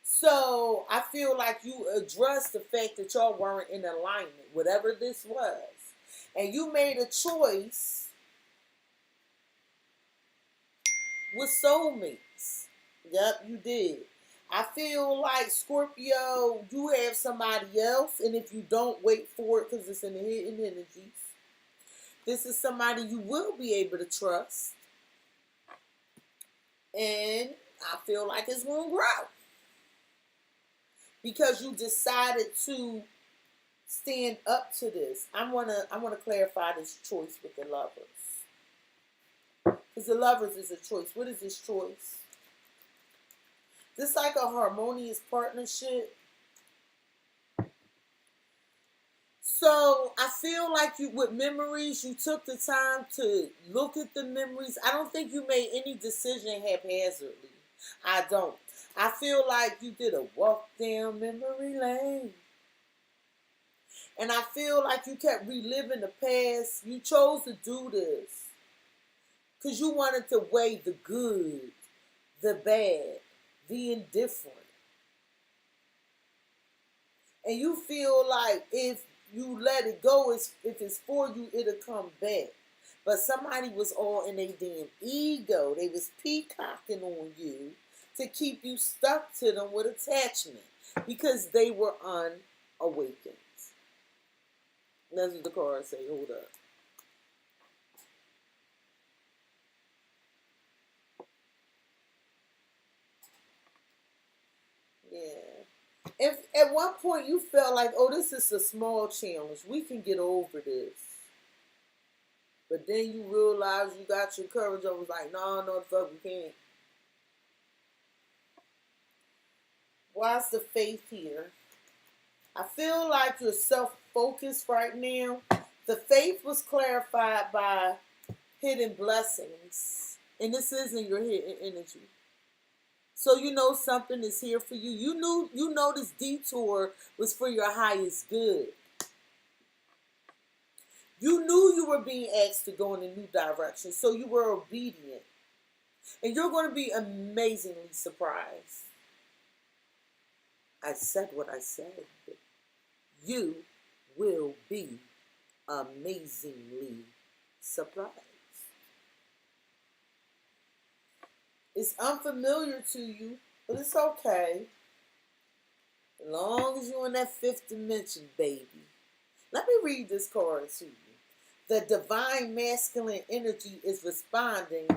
So I feel like you addressed the fact that y'all weren't in alignment, whatever this was. And you made a choice with soulmates. Yep, you did. I feel like, Scorpio, you have somebody else. And if you don't, wait for it because it's in the hidden energies. This is somebody you will be able to trust. And I feel like it's going to grow. because you decided to stand up to this. I wanna clarify this choice with the Lovers. Because the Lovers is a choice. What is this choice? This like a harmonious partnership. So I feel like you, with memories, you took the time to look at the memories. I don't think you made any decision haphazardly. I don't. I feel like you did a walk down memory lane. And I feel like you kept reliving the past. You chose to do this because you wanted to weigh the good, the bad, the indifferent. And you feel like if you let it go, if it's for you, it'll come back. But somebody was all in their damn ego. They was peacocking on you to keep you stuck to them with attachment because they were unawakened. That's what the cards say. Hold up. Yeah. If at one point you felt like, oh, this is a small challenge, we can get over this. But then you realize you got your courage up, was like, no, the fuck, we can't. Why's the faith here? I feel like you're self-focused right now. The faith was clarified by hidden blessings. And this isn't your hidden energy. So you know something is here for you. You know this detour was for your highest good. You knew you were being asked to go in a new direction, so you were obedient. And you're going to be amazingly surprised. I said what I said. You will be amazingly surprised. It's unfamiliar to you, but it's okay. As long as you're in that fifth dimension, baby. Let me read this card to you. The divine masculine energy is responding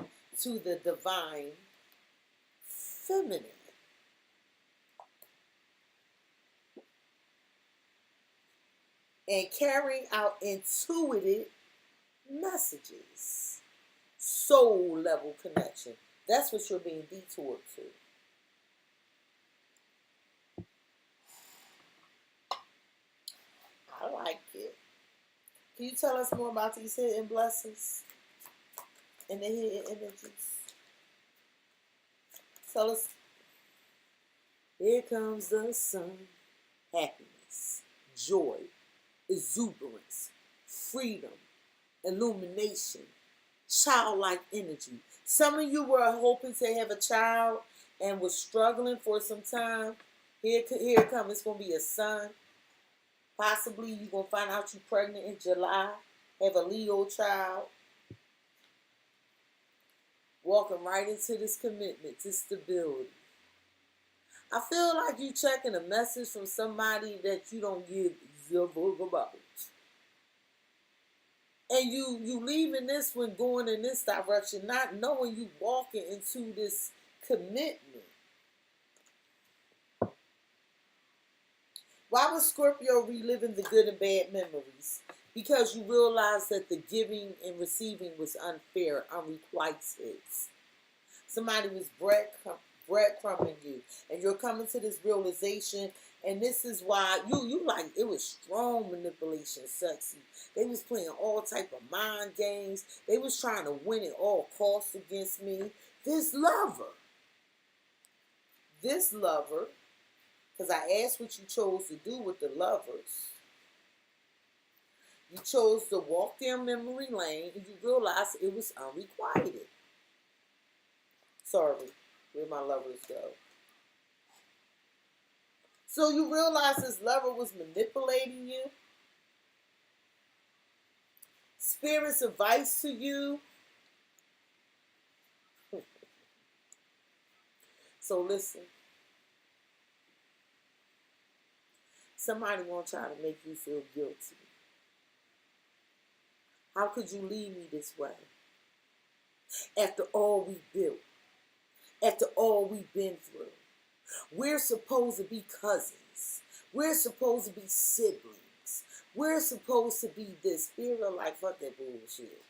to the divine feminine. And carrying out intuitive messages. Soul level connection. That's what you're being detoured to. I like it. Can you tell us more about these hidden blessings and the hidden energies? Tell us. Here comes the sun. Happiness, joy, exuberance, freedom, illumination, childlike energy. Some of you were hoping to have a child and was struggling for some time. Here it comes. It's going to be a son. Possibly you're going to find out you're pregnant in July. Have a Leo child. Walking right into this commitment, this stability. I feel like you checking a message from somebody that you don't give a fuck about. And you leaving this one going in this direction, not knowing you walking into this commitment. Why was Scorpio reliving the good and bad memories? Because you realized that the giving and receiving was unfair, unrequited. Somebody was breadcrumbing you, and you're coming to this realization. And this is why you like, it was strong manipulation, Cexxi. They was playing all type of mind games. They was trying to win at all costs against me. This lover, because I asked what you chose to do with the Lovers. You chose to walk down memory lane, and you realized it was unrequited. Sorry, where my Lovers go? So you realize this lover was manipulating you. Spirit's advice to you. So listen. Somebody won't try to make you feel guilty. How could you leave me this way? After all we built. After all we've been through. We're supposed to be cousins. brothers. We're supposed to be siblings. We're supposed to be this. Spirit are like, fuck that bullshit.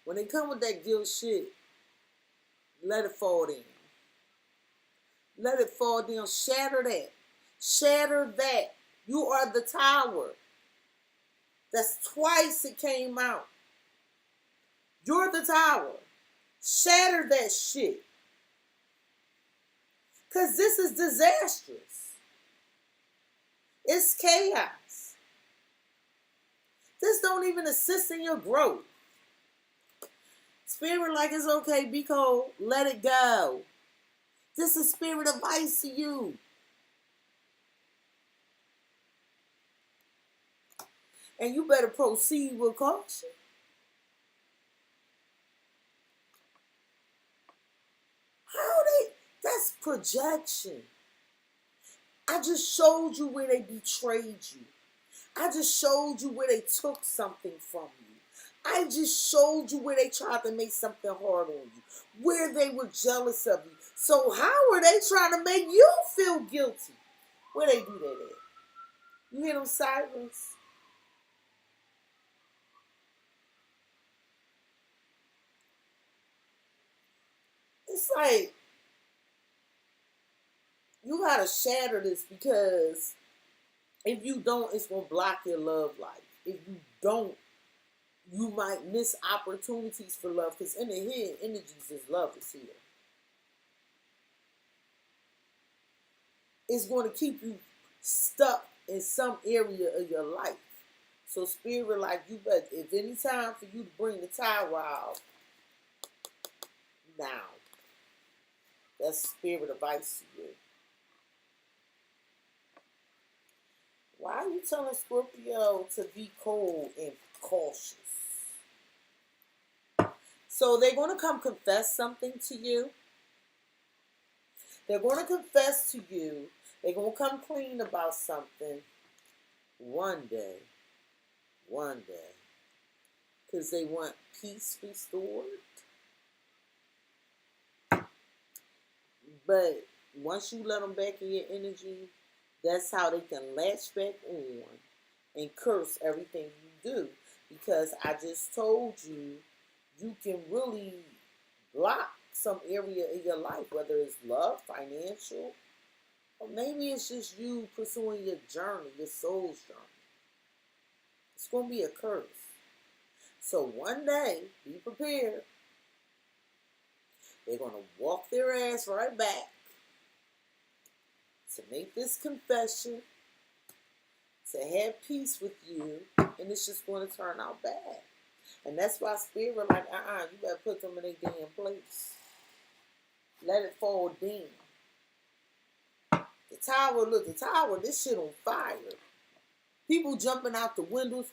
When they come with that guilt shit, let it fall down. Let it fall down. Shatter that. Shatter that. You are the tower. That's twice it came out. You're the tower. Shatter that shit. Because this is disastrous. It's chaos. This don't even assist in your growth. Spirit like, it's okay, be cold. Let it go. This is spirit advice to you. And you better proceed with caution. That's projection. I just showed you where they betrayed you. I just showed you where they took something from you. I just showed you where they tried to make something hard on you. Where they were jealous of you. So how are they trying to make you feel guilty? Where they do that at? You hear them sirens? It's like, you gotta shatter this, because if you don't, it's gonna block your love life. If you don't, you might miss opportunities for love, because in the head, energies is love is here. It's going to keep you stuck in some area of your life. So spirit, like, you better, if any time for you to bring the tower out, now. That's spirit advice to you. Why are you telling Scorpio to be cold and cautious? So they're going to come confess something to you. They're going to confess to you. They're going to come clean about something one day. One day. Because they want peace restored. But once you let them back in your energy, that's how they can latch back on and curse everything you do. Because I just told you, you can really block some area in your life, whether it's love, financial, or maybe it's just you pursuing your journey, your soul's journey. It's going to be a curse. So one day, be prepared. They're going to walk their ass right back to make this confession, to have peace with you, and it's just going to turn out bad. And that's why spirit like, you better put them in their damn place. Let it fall down. The tower, look, the tower, this shit on fire. People jumping out the windows,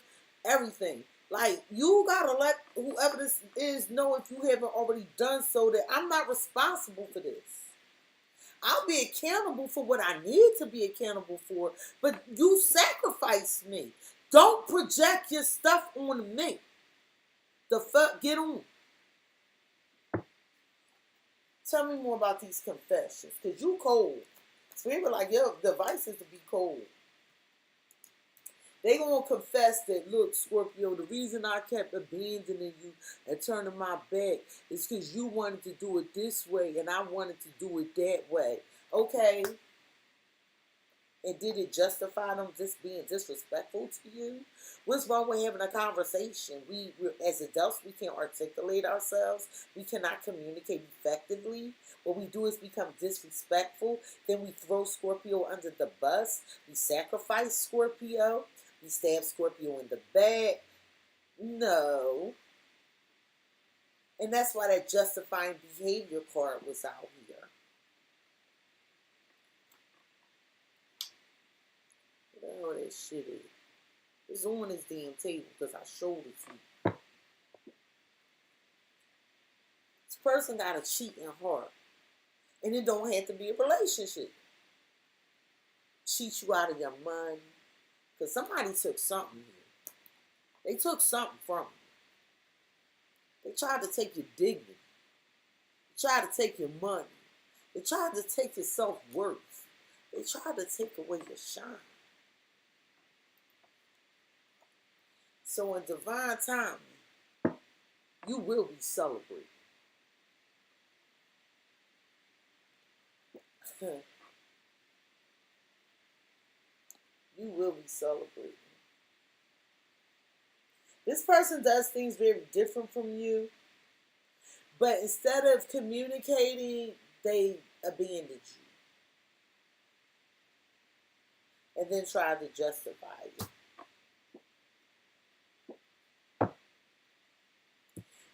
everything. Like, you gotta let whoever this is know, if you haven't already done so, that I'm not responsible for this. I'll be accountable for what I need to be accountable for, but you sacrificed me. Don't project your stuff on me. The fuck, get on. Tell me more about these confessions, because you cold. Spirit like, yo, the advice is to be cold. They gonna confess that, look, Scorpio, the reason I kept abandoning you and turning my back is because you wanted to do it this way and I wanted to do it that way. Okay. And did it justify them just being disrespectful to you? What's wrong with having a conversation? We as adults, we can't articulate ourselves. We cannot communicate effectively. What we do is become disrespectful. Then we throw Scorpio under the bus. We sacrifice Scorpio. We stab Scorpio in the back. No. And that's why that justifying behavior card was out here. What the hell that shit is? It's on this damn table because I showed it to you. This person got a cheating heart. And it don't have to be a relationship. Cheat you out of your money. Because somebody took something here. They took something from you. They tried to take your dignity. They tried to take your money. They tried to take your self-worth. They try to take away your shine. So in divine timing, you will be celebrated. You will be celebrated. This person does things very different from you, but instead of communicating, they abandoned you and then tried to justify it.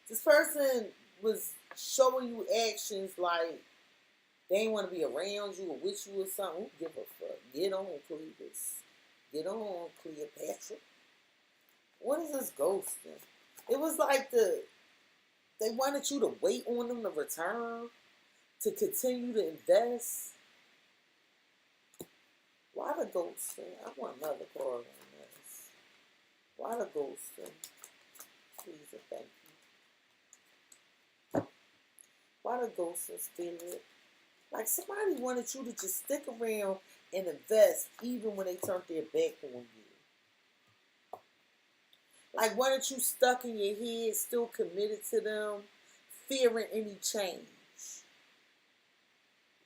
This person was showing you actions like they ain't want to be around you or with you or something. Who give a fuck? Get on, Cletus. Get on, Cleopatra. What is this ghosting? It was like they wanted you to wait on them to return, to continue to invest. Why the ghosting? I want another card on this. Why the ghosting? Please and thank you. Why the ghosting, Spirit? Like somebody wanted you to just stick around and invest even when they turned their back on you. Like weren't you stuck in your head, still committed to them, fearing any change?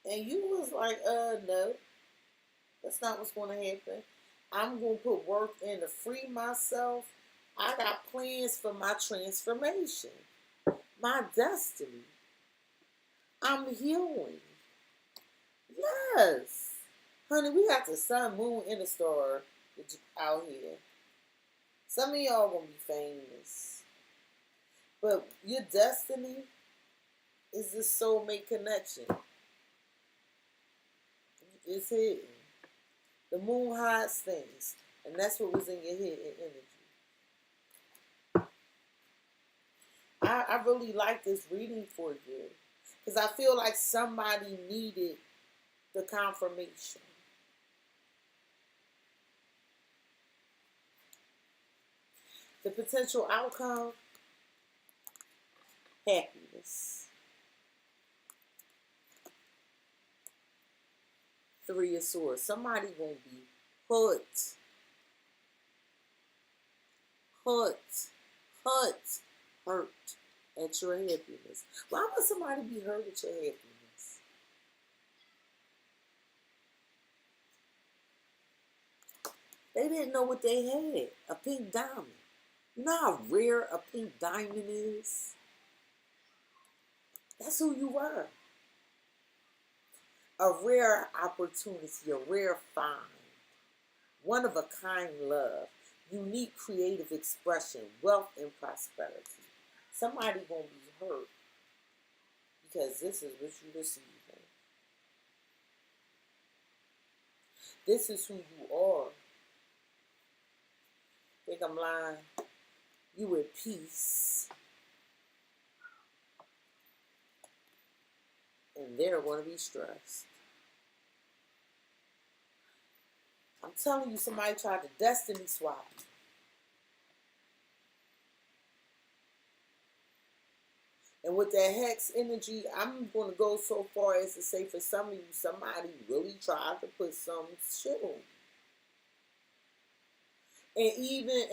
And you was like, no, that's not what's going to happen. I'm going to put work in to free myself. I got plans for my transformation, my destiny. I'm healing. Yes. Honey, we got the sun, moon, and the star out here. Some of y'all gonna be famous. But your destiny is the soulmate connection. It's hidden. The moon hides things. And that's what was in your hidden energy. I really like this reading for you. Because I feel like somebody needed the confirmation. The potential outcome, happiness. 3 of Swords. Somebody gonna be hurt at your happiness. Why would somebody be hurt at your happiness? They didn't know what they had. A pink diamond. You know how rare a pink diamond is? That's who you were. A rare opportunity, a rare find. One of a kind love. Unique creative expression. Wealth and prosperity. Somebody gonna be hurt because this is what you receiving. This is who you are. Think I'm lying? You at peace. And they're going to be stressed. I'm telling you, somebody tried to destiny swap. And with that hex energy, I'm going to go so far as to say for some of you, somebody really tried to put some shit on you.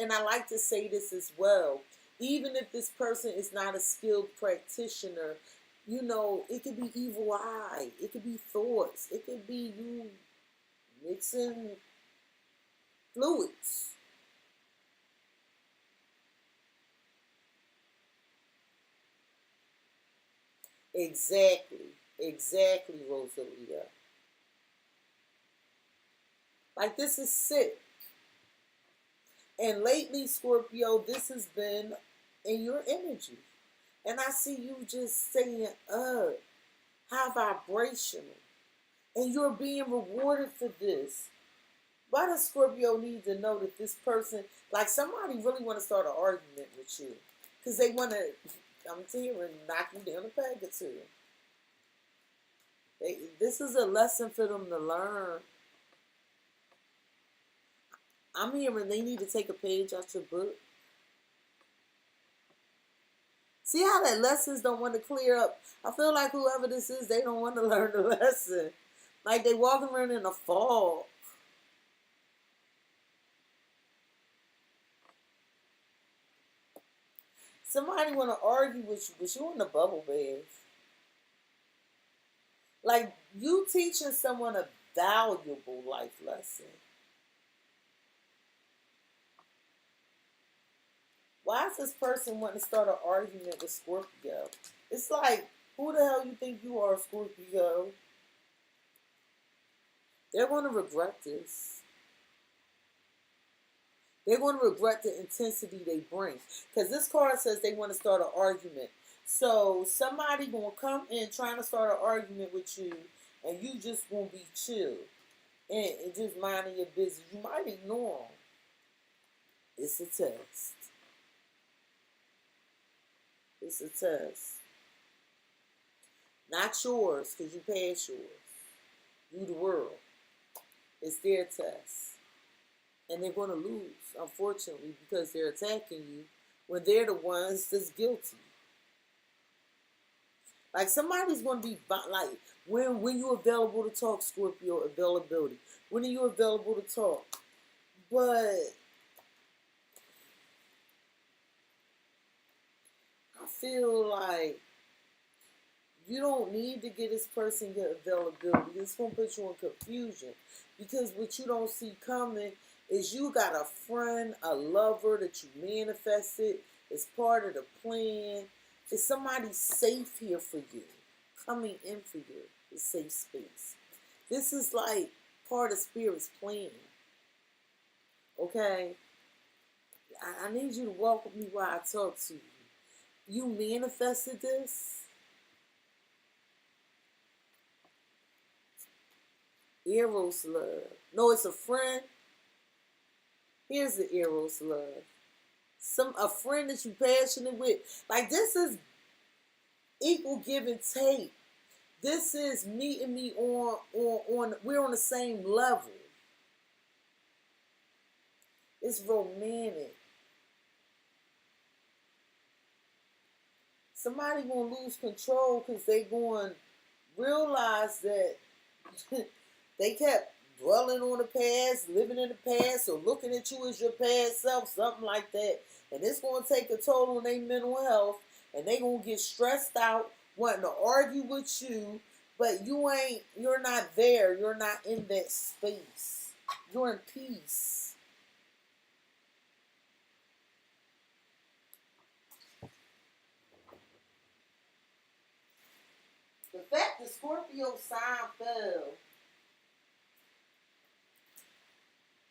And I like to say this as well, even if this person is not a skilled practitioner, you know, it could be evil eye, it could be thoughts, it could be you mixing fluids. Exactly, Rosalia. Like this is sick. And lately, Scorpio, this has been in your energy. And I see you just saying, how vibrational. And you're being rewarded for this. Why does Scorpio need to know that this person, like somebody really want to start an argument with you? Because they want to, I'm hearing, knock you down a peg or two. This is a lesson for them to learn. I'm hearing they need to take a page out your book. See how that lessons don't want to clear up? I feel like whoever this is, they don't want to learn the lesson. Like they walking around in a fog. Somebody want to argue with you, but you in a bubble bath. Like you teaching someone a valuable life lesson. Why is this person wanting to start an argument with Scorpio? It's like, who the hell you think you are, Scorpio? They're going to regret this. They're going to regret the intensity they bring. Because this card says they want to start an argument. So somebody going to come in trying to start an argument with you, and you just going to be chill and just minding your business. You might ignore them. It's a test. It's a test. Not yours, because you passed yours. You the world. It's their test. And they're going to lose, unfortunately, because they're attacking you when they're the ones that's guilty. Like somebody's going to be, like, when you're available to talk, Scorpio, availability. When are you available to talk? But I feel like you don't need to get this person your availability. It's going to put you in confusion. Because what you don't see coming is you got a friend, a lover that you manifested. It's part of the plan. It's somebody safe here for you. Coming in for you. A safe space. This is like part of Spirit's plan. Okay? I need you to walk with me while I talk to you. You manifested this. Eros love. No, it's a friend. Here's the Eros love. A friend that you passionate with. Like this is equal give and take. This is meeting me on we're on the same level. It's romantic. Somebody gonna lose control because they gonna realize that they kept dwelling on the past, living in the past, or looking at you as your past self, something like that. And it's going to take a toll on their mental health, and they going to get stressed out, wanting to argue with you, but you're not there. You're not in that space. You're in peace. The fact the Scorpio sign fell,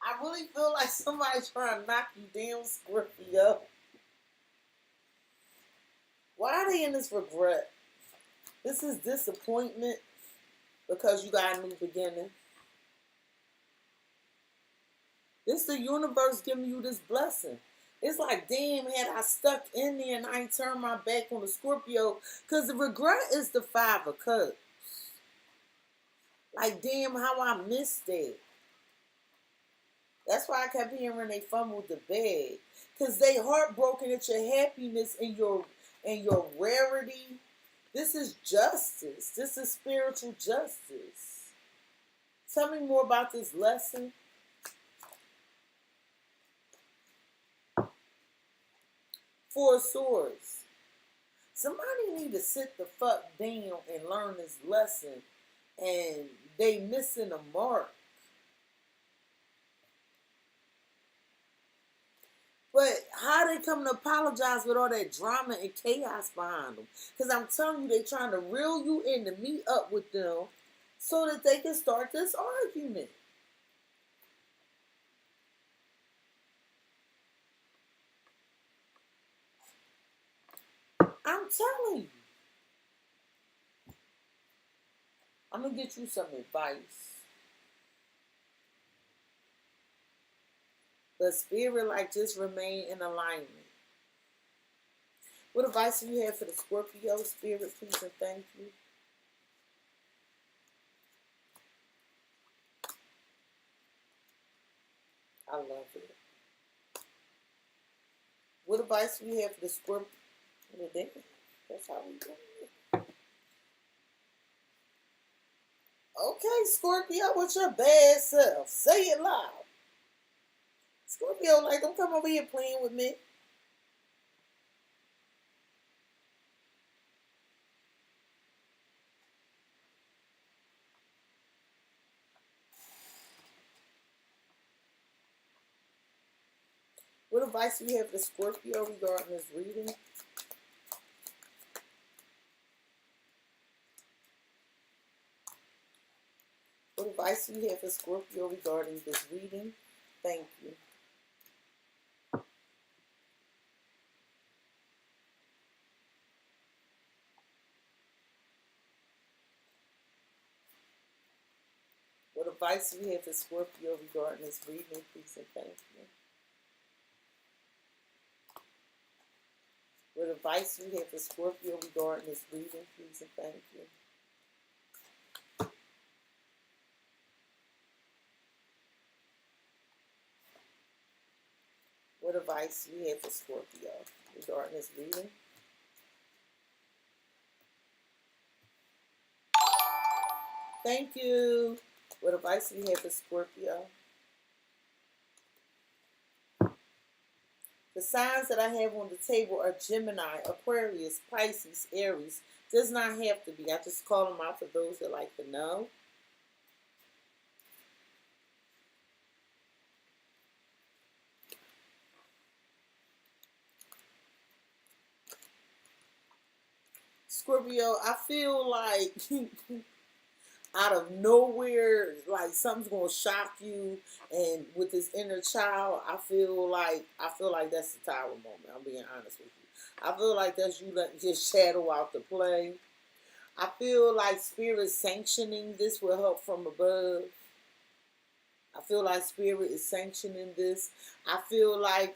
I really feel like somebody's trying to knock you down, Scorpio. Why are they in this regret? This is disappointment because you got a new beginning. This is the universe giving you this blessing. It's like, damn, had I stuck in there and I ain't turned my back on the Scorpio, because the regret is the 5 of Cups. Like, damn, how I missed that. That's why I kept hearing they fumbled the bag. Because they heartbroken at your happiness and your rarity. This is justice. This is spiritual justice. Tell me more about this lesson. Four of Swords. Somebody need to sit the fuck down and learn this lesson. And they missing a mark. But how they come to apologize with all that drama and chaos behind them? Because I'm telling you, they trying to reel you in to meet up with them so that they can start this argument. I'm telling you. I'm going to get you some advice. But Spirit, like, just remain in alignment. What advice do you have for the Scorpio? Spirit, please and thank you. I love it. What advice do you have for the Scorpio? That's how we do it. Okay, Scorpio, with your bad self. Say it loud. Scorpio, like, don't come over here playing with me. What advice do you have for Scorpio regarding this reading? What advice do you have for Scorpio regarding this reading? Thank you. What advice do you have for Scorpio regarding this reading? Please and thank you. What advice do you have for Scorpio regarding this reading? Please and thank you. What advice do you have for Scorpio regarding this reading? Thank you. What advice do you have for Scorpio? The signs that I have on the table are Gemini, Aquarius, Pisces, Aries. Does not have to be. I just call them out for those that like to know. Scorpio, I feel like out of nowhere, like something's gonna shock you, and with this inner child, I feel like that's the tower moment. I'm being honest with you. I feel like that's you letting your shadow out to play. I feel like spirit sanctioning this with help from above. I feel like spirit is sanctioning this. I feel like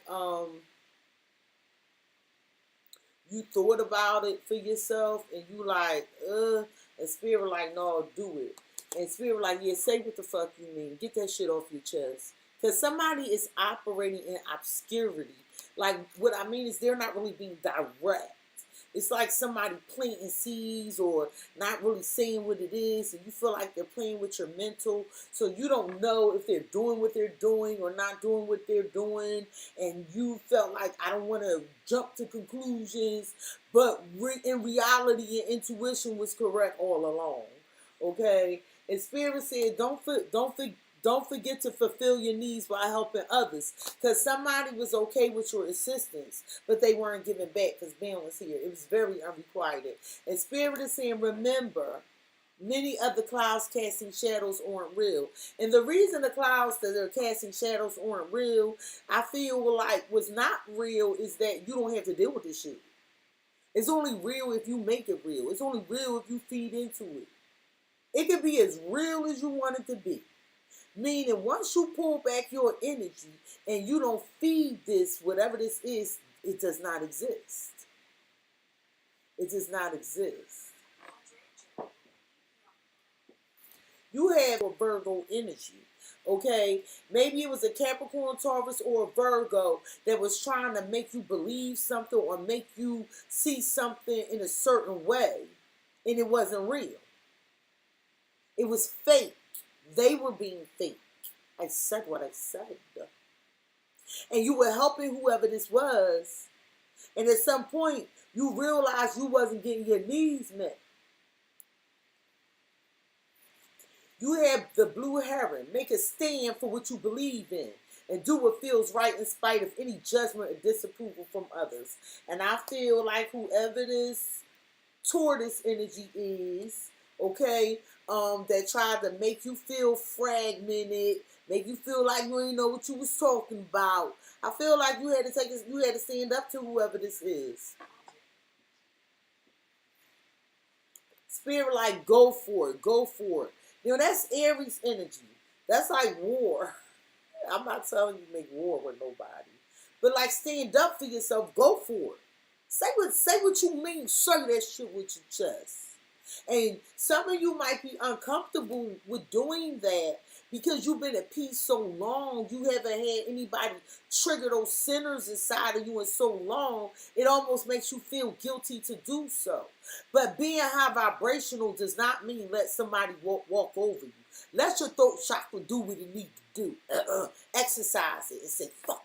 you thought about it for yourself and you like, and spirit like, no, do it. And spirit like, yeah, say what the fuck you mean. Get that shit off your chest. Because somebody is operating in obscurity. Like, what I mean is they're not really being direct. It's like somebody planting seeds or not really saying what it is, and you feel like they're playing with your mental, so you don't know if they're doing what they're doing or not doing what they're doing, and you felt like, I don't want to jump to conclusions, but in reality, your intuition was correct all along, okay? And Spirit said, don't forget to fulfill your needs by helping others. Because somebody was okay with your assistance, but they weren't giving back because Ben was here. It was very unrequited. And Spirit is saying, remember, many of the clouds casting shadows aren't real. And the reason the clouds that are casting shadows aren't real, I feel like was not real is that you don't have to deal with this shit. It's only real if you make it real. It's only real if you feed into it. It can be as real as you want it to be. Meaning, once you pull back your energy and you don't feed this, whatever this is, it does not exist. It does not exist. You have a Virgo energy, okay? Maybe it was a Capricorn, Taurus, or a Virgo that was trying to make you believe something or make you see something in a certain way, and it wasn't real. It was fake. They were being fake. I said what I said. And you were helping whoever this was. And at some point, you realized you wasn't getting your needs met. You have the blue heron. Make a stand for what you believe in. And do what feels right in spite of any judgment or disapproval from others. And I feel like whoever this tortoise energy is, okay, that tried to make you feel fragmented, make you feel like you ain't know what you was talking about. I feel like you had to stand up to whoever this is. Spirit like, go for it, go for it. You know, that's Aries energy. That's like war. I'm not telling you to make war with nobody. But like, stand up for yourself, go for it. Say what you mean, say that shit with your chest. And some of you might be uncomfortable with doing that Because you've been at peace so long, you haven't had anybody trigger those sinners inside of you in so long, it almost makes you feel guilty to do so. But being high vibrational does not mean let somebody walk over you. Let your throat chakra do what it needs to do. Exercise it and say, fuck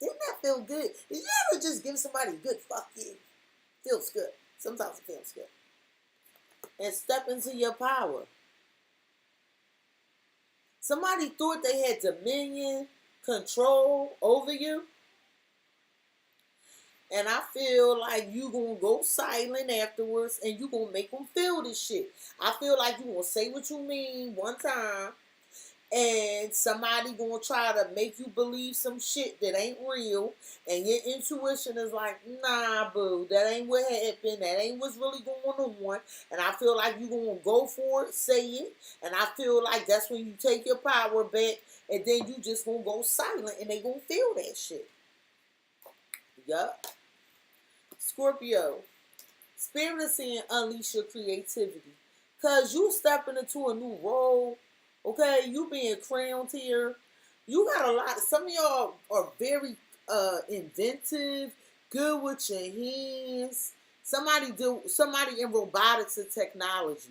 you. Didn't that feel good? Did you ever just give somebody a good fuck you? Feels good. Sometimes it feels good. And step into your power. Somebody thought they had dominion, control over you. And I feel like you going to go silent afterwards and you going to make them feel this shit. I feel like you going to say what you mean one time and somebody going to try to make you believe some shit that ain't real. And your intuition is like, nah, boo, that ain't what happened. That ain't what's really going on. And I feel like you going to go for it, say it. And I feel like that's when you take your power back and then you just going to go silent and they going to feel that shit. Yup. Scorpio, Spirit is saying unleash your creativity. Because you stepping into a new role, okay? You being crowned here. You got a lot. Some of y'all are very inventive, good with your hands. Somebody in robotics and technology.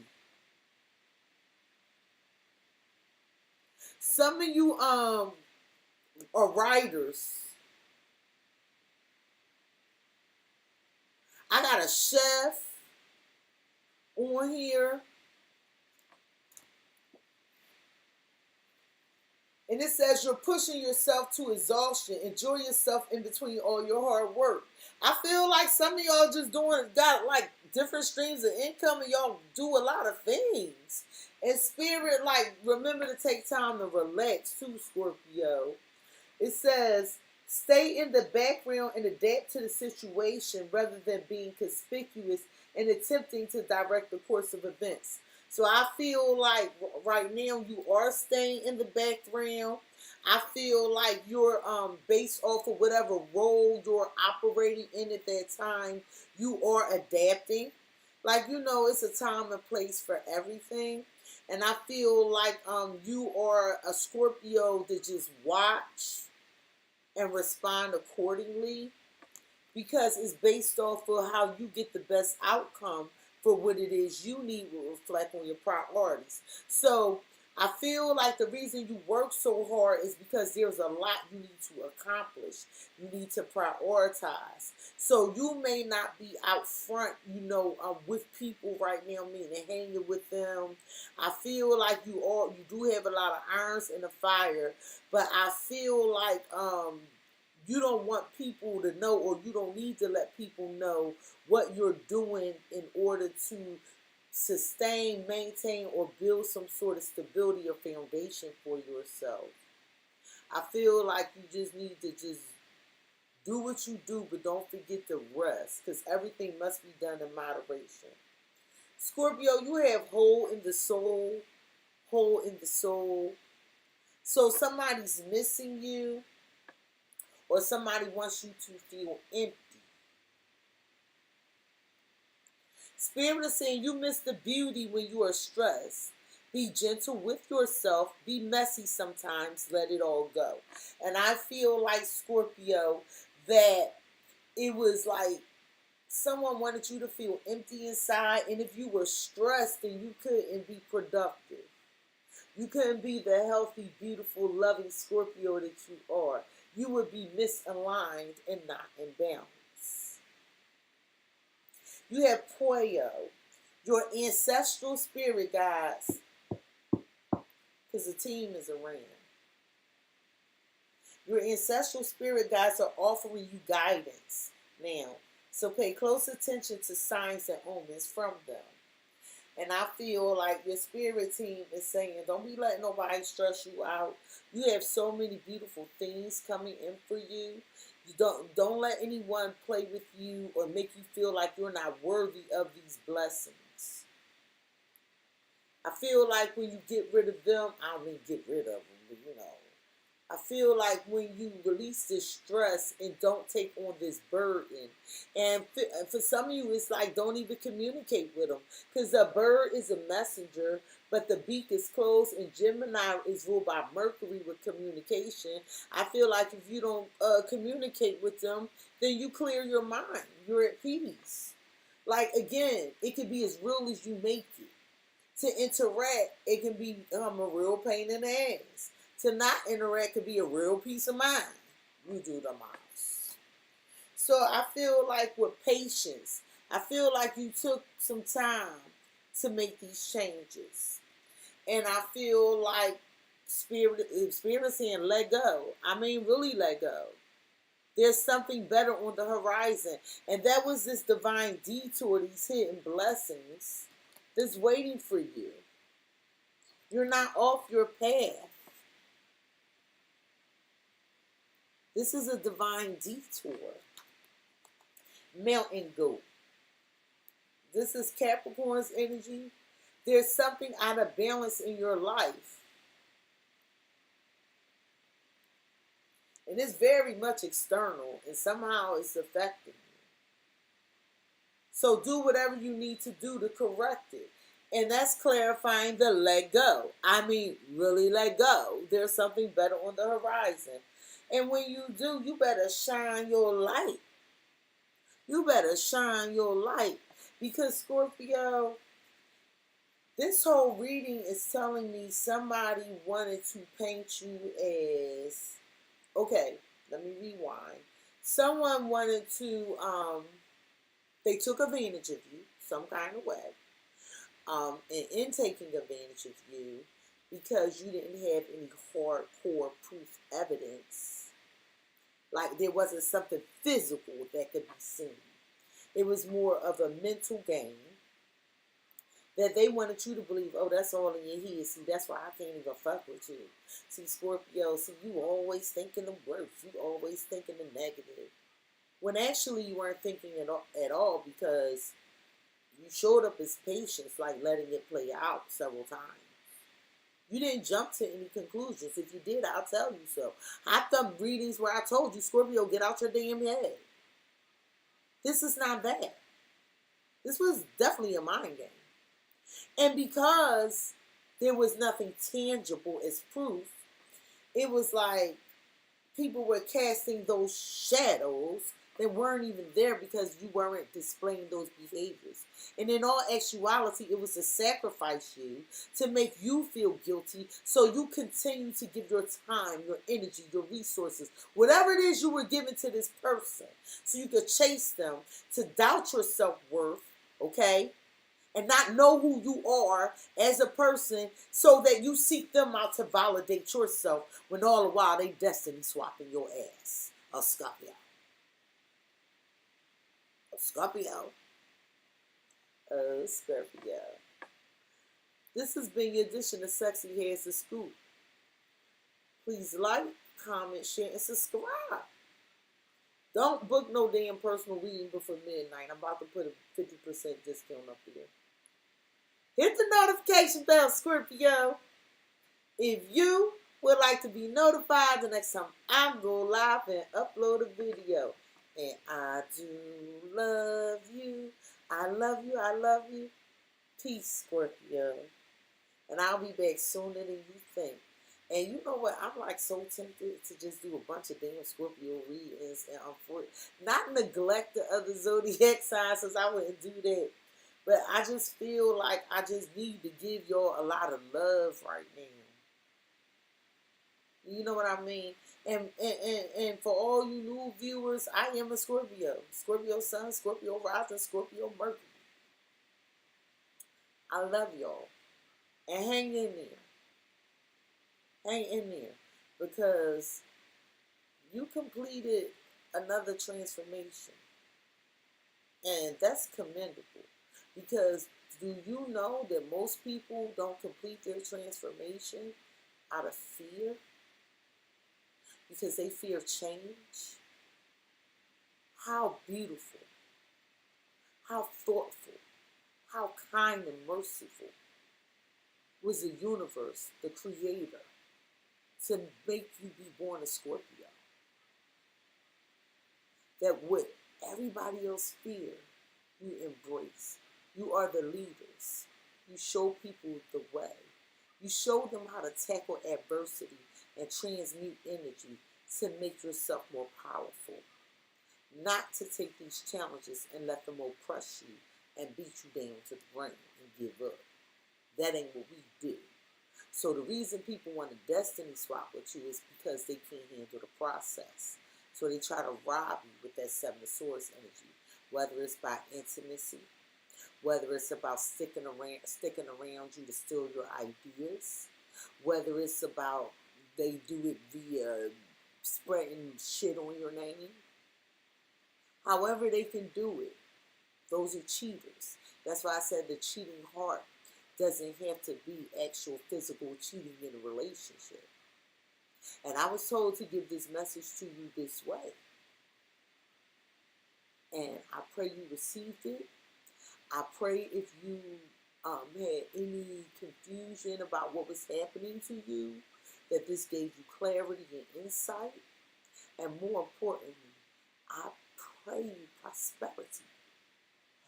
Some of you are writers. I got a chef on here. And it says you're pushing yourself to exhaustion. Enjoy yourself in between all your hard work. I feel like some of y'all just got like different streams of income and y'all do a lot of things. And Spirit, like, remember to take time to relax too, Scorpio. It says, stay in the background and adapt to the situation rather than being conspicuous and attempting to direct the course of events. So I feel like right now you are staying in the background. I feel like you're based off of whatever role you're operating in at that time, you are adapting. Like, you know, it's a time and place for everything. And I feel like you are a Scorpio that just watch and respond accordingly because it's based off of how you get the best outcome for what it is you need will reflect on your priorities. So I feel like the reason you work so hard is because there's a lot you need to accomplish. You need to prioritize. So you may not be out front, with people right now, meaning hanging with them. I feel like you do have a lot of irons in the fire, but I feel like you don't want people to know, or you don't need to let people know what you're doing in order to sustain, maintain, or build some sort of stability or foundation for yourself. I feel like you just need to just do what you do, but don't forget the rest, because everything must be done in moderation. Scorpio, you have hole in the soul. So somebody's missing you, or somebody wants you to feel empty. Spirit is saying you miss the beauty when you are stressed. Be gentle with yourself. Be messy sometimes. Let it all go. And I feel like, Scorpio, that it was like someone wanted you to feel empty inside. And if you were stressed, then you couldn't be productive. You couldn't be the healthy, beautiful, loving Scorpio that you are. You would be misaligned and not in balance. You have Poyo, your ancestral spirit guides, because the team is around. Your ancestral spirit guides are offering you guidance now. So pay close attention to signs and omens from them. And I feel like your spirit team is saying, don't be letting nobody stress you out. You have so many beautiful things coming in for you. Don't let anyone play with you or make you feel like you're not worthy of these blessings. I feel like when you get rid of them, I don't mean get rid of them, but I feel like when you release this stress and don't take on this burden, and for some of you, it's like don't even communicate with them, because the bird is a messenger, but the beak is closed, and Gemini is ruled by Mercury with communication. I feel like if you don't communicate with them, then you clear your mind. You're at peace. Like, again, it can be as real as you make it. To interact, it can become a real pain in the ass. To not interact can be a real peace of mind. You do the most. So I feel like with patience, I feel like you took some time to make these changes. And I feel like spirit is saying let go. I mean, really let go. There's something better on the horizon. And that was this divine detour, these hidden blessings that's waiting for you. You're not off your path. This is a divine detour. Mountain goat. This is Capricorn's energy. There's something out of balance in your life. And it's very much external, and somehow it's affecting you. So do whatever you need to do to correct it. And that's clarifying the let go. I mean, really let go. There's something better on the horizon. And when you do, you better shine your light. You better shine your light. Because, Scorpio, this whole reading is telling me somebody wanted to paint you as... Okay, let me rewind. Someone wanted to, they took advantage of you some kind of way. And in taking advantage of you, because you didn't have any hardcore proof evidence, like there wasn't something physical that could be seen. It was more of a mental game that they wanted you to believe, oh, that's all in your head. See, that's why I can't even fuck with you. See, Scorpio, see, you always thinking the worst. You always thinking the negative. When actually you weren't thinking at all because you showed up as patience, like letting it play out several times. You didn't jump to any conclusions. If you did, I'll tell you so. I've done readings where I told you, Scorpio, get out your damn head. This is not that. This was definitely a mind game. And because there was nothing tangible as proof, it was like people were casting those shadows that weren't even there because you weren't displaying those behaviors. And in all actuality, it was to sacrifice you, to make you feel guilty, so you continue to give your time, your energy, your resources, whatever it is you were giving to this person, so you could chase them, to doubt your self-worth, okay? And not know who you are as a person, so that you seek them out to validate yourself when all the while they destiny swapping your ass. A Scorpio. A Scorpio. A Scorpio. This has been your edition of Cexxi Has the Scoop. Please like, comment, share, and subscribe. Don't book no damn personal reading before midnight. I'm about to put a 50% discount up here. Hit the notification bell, Scorpio. If you would like to be notified the next time I go live and upload a video. And I do love you. I love you. I love you. Peace, Scorpio. And I'll be back sooner than you think. And you know what? I'm like so tempted to just do a bunch of damn Scorpio readings and not neglect the other zodiac signs, because I wouldn't do that. But I just feel like I just need to give y'all a lot of love right now. You know what I mean? And for all you new viewers, I am a Scorpio. Scorpio Sun, Scorpio Rising, Scorpio Mercury. I love y'all. And hang in there. Hang in there. Because you completed another transformation. And that's commendable. Because do you know that most people don't complete their transformation out of fear? Because they fear change. How beautiful, how thoughtful, how kind and merciful was the universe, the creator, to make you be born a Scorpio. That what everybody else fear, you embrace. You are the leaders. You show people the way. You show them how to tackle adversity and transmute energy to make yourself more powerful. Not to take these challenges and let them oppress you and beat you down to the ground and give up. That ain't what we do. So the reason people want to destiny swap with you is because they can't handle the process. So they try to rob you with that Seven of Swords energy, whether it's by intimacy, whether it's about sticking around you to steal your ideas, whether it's about they do it via spreading shit on your name. However they can do it, those are cheaters. That's why I said the cheating heart doesn't have to be actual physical cheating in a relationship. And I was told to give this message to you this way. And I pray you received it. I pray if you had any confusion about what was happening to you, that this gave you clarity and insight. And more importantly, I pray you prosperity,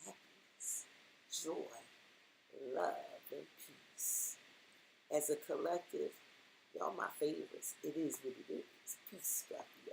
happiness, joy, love, and peace. As a collective, y'all my favorites. It is what it is. Peace, Scorpio.